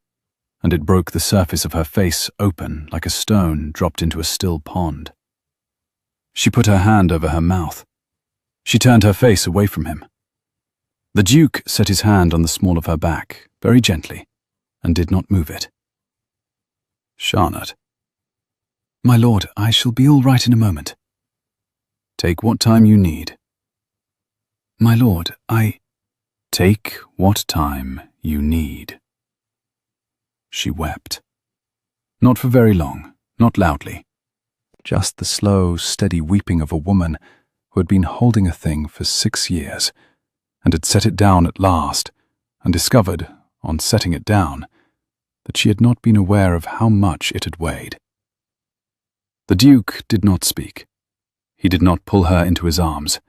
Speaker 1: and it broke the surface of her face open like a stone dropped into a still pond. She put her hand over her mouth. She turned her face away from him. The Duke set his hand on the small of her back, very gently, and did not move it. "Charlotte."
Speaker 2: "My lord, I shall be all right in a moment."
Speaker 1: "Take what time you need."
Speaker 2: "My lord, I—"
Speaker 1: "Take what time you need." She wept. Not for very long, not loudly. Just the slow, steady weeping of a woman who had been holding a thing for 6 years, and had set it down at last, and discovered, on setting it down, that she had not been aware of how much it had weighed. The Duke did not speak. He did not pull her into his arms.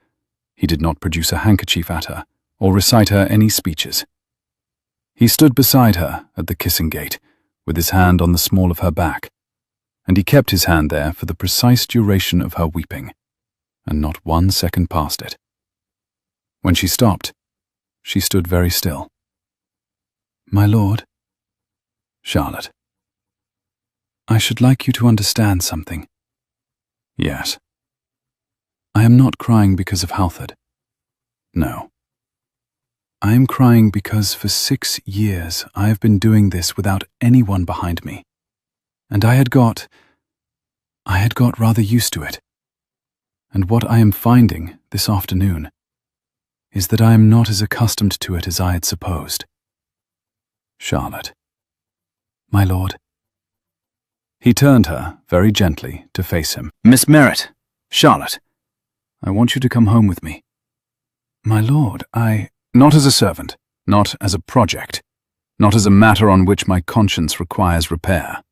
Speaker 1: He did not produce a handkerchief at her, or recite her any speeches. He stood beside her at the kissing gate, with his hand on the small of her back, and he kept his hand there for the precise duration of her weeping, and not 1 second past it. When she stopped, she stood very still.
Speaker 2: "My lord."
Speaker 1: "Charlotte."
Speaker 2: "I should like you to understand something."
Speaker 1: "Yes."
Speaker 2: "I am not crying because of Halford."
Speaker 1: "No."
Speaker 2: "I am crying because for 6 years I have been doing this without anyone behind me, and I had got rather used to it. And what I am finding this afternoon is that I am not as accustomed to it as I had supposed."
Speaker 1: "Charlotte."
Speaker 2: "My lord."
Speaker 1: He turned her, very gently, to face him. "Miss Merritt, Charlotte, I want you to come home with me."
Speaker 2: "My lord,
Speaker 1: Not as a servant, not as a project, not as a matter on which my conscience requires repair,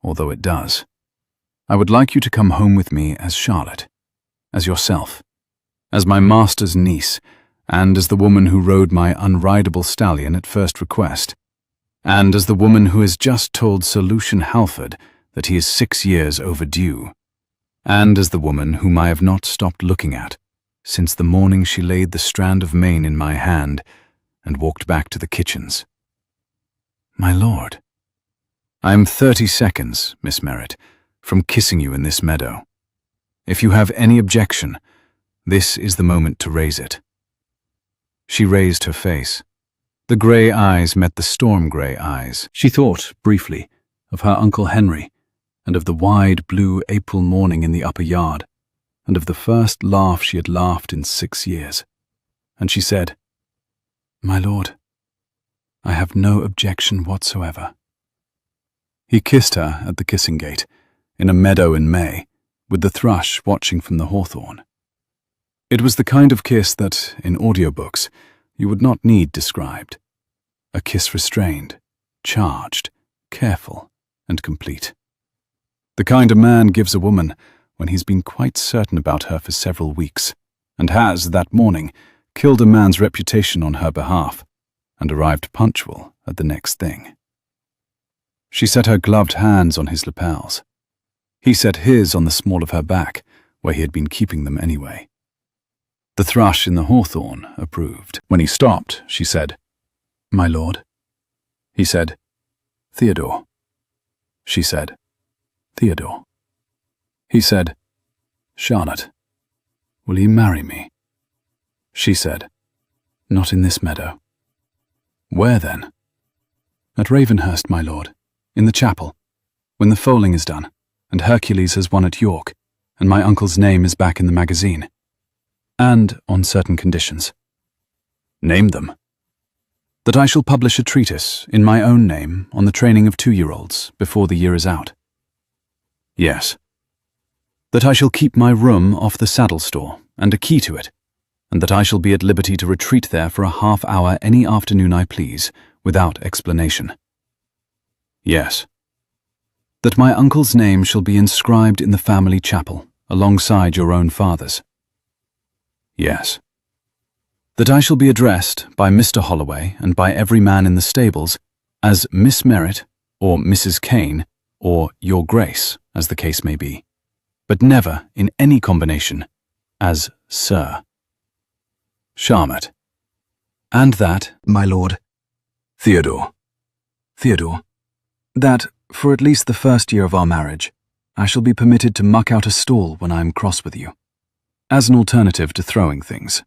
Speaker 1: although it does. I would like you to come home with me as Charlotte, as yourself, as my master's niece, and as the woman who rode my unrideable stallion at first request, and as the woman who has just told Sir Lucian Halford that he is 6 years overdue, and as the woman whom I have not stopped looking at since the morning she laid the strand of mane in my hand and walked back to the kitchens."
Speaker 2: "My lord."
Speaker 1: "I am 30 seconds, Miss Merritt, from kissing you in this meadow. If you have any objection, this is the moment to raise it." She raised her face. The grey eyes met the storm-grey eyes. She thought, briefly, of her Uncle Henry, and of the wide blue April morning in the upper yard, and of the first laugh she had laughed in 6 years. And she said,
Speaker 2: "My lord, I have no objection whatsoever."
Speaker 1: He kissed her at the kissing gate, in a meadow in May, with the thrush watching from the hawthorn. It was the kind of kiss that, in audiobooks, you would not need described. A kiss restrained, charged, careful, and complete. The kind a man gives a woman when he's been quite certain about her for several weeks.
Speaker 2: and has, that morning, killed a man's reputation on her behalf, and arrived punctual at the next thing. She set her gloved hands on his lapels. He set his on the small of her back, where he had been keeping them anyway. The thrush in the hawthorn approved. When he stopped, she said, "My lord." He said, "Theodore." She said, "Theodore." He said, "Charlotte, will you marry me?" She said, "Not in this meadow." "Where then?" "At Ravenhurst, my lord, in the chapel, when the foaling is done, and Hercules has won at York, and my uncle's name is back in the magazine. And on certain conditions." "Name them." "That I shall publish a treatise in my own name on the training of 2-year-olds before the year is out." "Yes." "That I shall keep my room off the saddle store and a key to it, and that I shall be at liberty to retreat there for a half-hour any afternoon I please, without explanation." "Yes." "That my uncle's name shall be inscribed in the family chapel, alongside your own father's." "Yes." "That I shall be addressed by Mr. Holloway and by every man in the stables as Miss Merritt, or Mrs. Kane, or Your Grace, as the case may be, but never, in any combination, as Sir." "Charlotte." "And that, my lord."
Speaker 1: "Theodore."
Speaker 2: "Theodore, that, for at least the first year of our marriage, I shall be permitted to muck out a stall when I am cross with you, as an alternative to throwing things."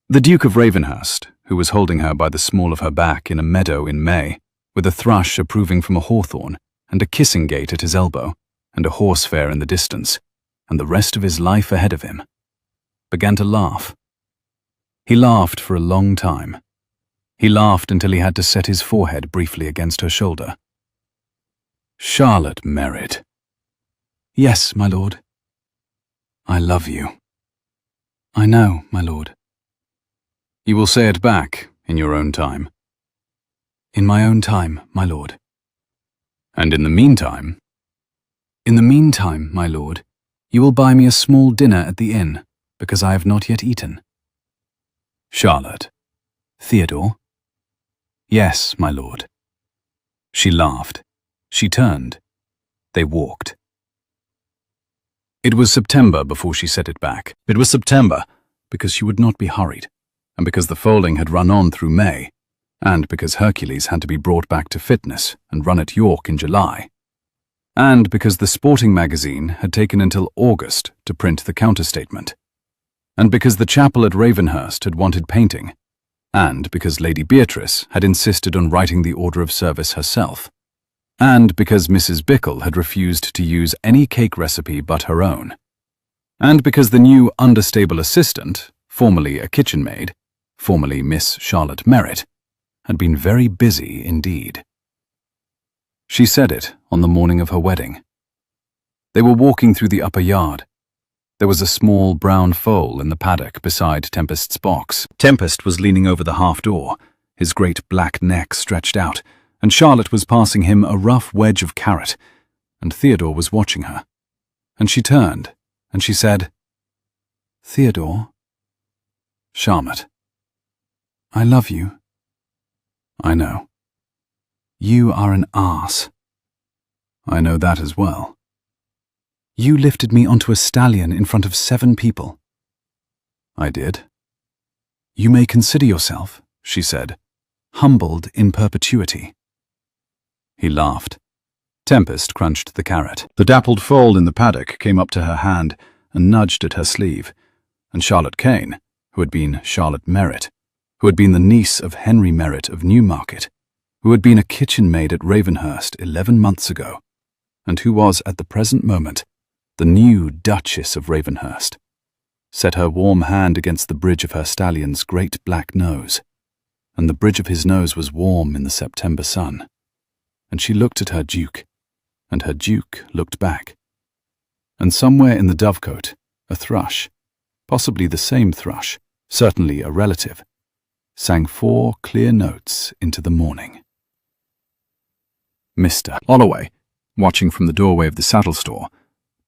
Speaker 2: The Duke of Ravenhurst, who was holding her by the small of her back in a meadow in May, with a thrush approving from a hawthorn, and a kissing gate at his elbow, and a horse fair in the distance, and the rest of his life ahead of him, began to laugh. He laughed for a long time. He laughed until he had to set his forehead briefly against her shoulder. "Charlotte Merritt." "Yes, my lord." "I love you." "I know, my lord." "You will say it back in your own time." "In my own time, my lord." "And in the meantime?" "In the meantime, my lord, you will buy me a small dinner at the inn, because I have not yet eaten." "Charlotte." "Theodore." "Yes, my lord." She laughed. She turned. They walked. It was September before she set it back. It was September because she would not be hurried, and because the foaling had run on through May, and because Hercules had to be brought back to fitness and run at York in July, and because the sporting magazine had taken until August to print the counterstatement, and because the chapel at Ravenhurst had wanted painting, and because Lady Beatrice had insisted on writing the order of service herself, and because Mrs. Bickle had refused to use any cake recipe but her own, and because the new understable assistant, formerly a kitchen maid, formerly Miss Charlotte Merritt, had been very busy indeed. She said it on the morning of her wedding. They were walking through the upper yard. There was a small brown foal in the paddock beside Tempest's box. Tempest was leaning over the half-door, his great black neck stretched out, and Charlotte was passing him a rough wedge of carrot, and Theodore was watching her. And she turned, and she said, "Theodore." "Charlotte." "I love you." "I know." "You are an arse." "I know that as well." "You lifted me onto a stallion in front of 7 people." "I did." "You may consider yourself," she said, "humbled in perpetuity." He laughed. Tempest crunched the carrot. The dappled foal in the paddock came up to her hand and nudged at her sleeve, and Charlotte Kane, who had been Charlotte Merritt, who had been the niece of Henry Merritt of Newmarket, who had been a kitchen maid at Ravenhurst 11 months ago, and who was at the present moment the new Duchess of Ravenhurst, set her warm hand against the bridge of her stallion's great black nose, and the bridge of his nose was warm in the September sun, and she looked at her Duke, and her Duke looked back, and somewhere in the dovecote, a thrush, possibly the same thrush, certainly a relative, sang 4 clear notes into the morning. Mr. Holloway, watching from the doorway of the saddle store,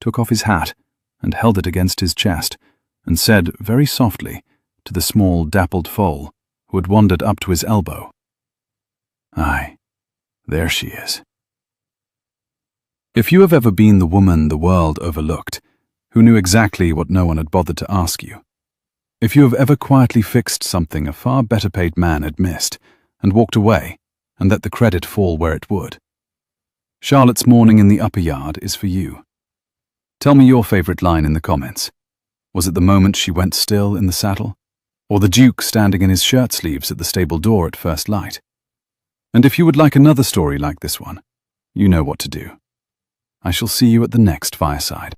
Speaker 2: took off his hat and held it against his chest
Speaker 1: and said very softly to the small dappled foal who had wandered up to his elbow, "Aye, there she is." If you have ever been the woman the world overlooked, who knew exactly what no one had bothered to ask you, if you have ever quietly fixed something a far better paid man had missed, and walked away, and let the credit fall where it would, Charlotte's morning in the upper yard is for you. Tell me your favorite line in the comments. Was it the moment she went still in the saddle? Or the Duke standing in his shirt sleeves at the stable door at first light? And if you would like another story like this one, you know what to do. I shall see you at the next fireside.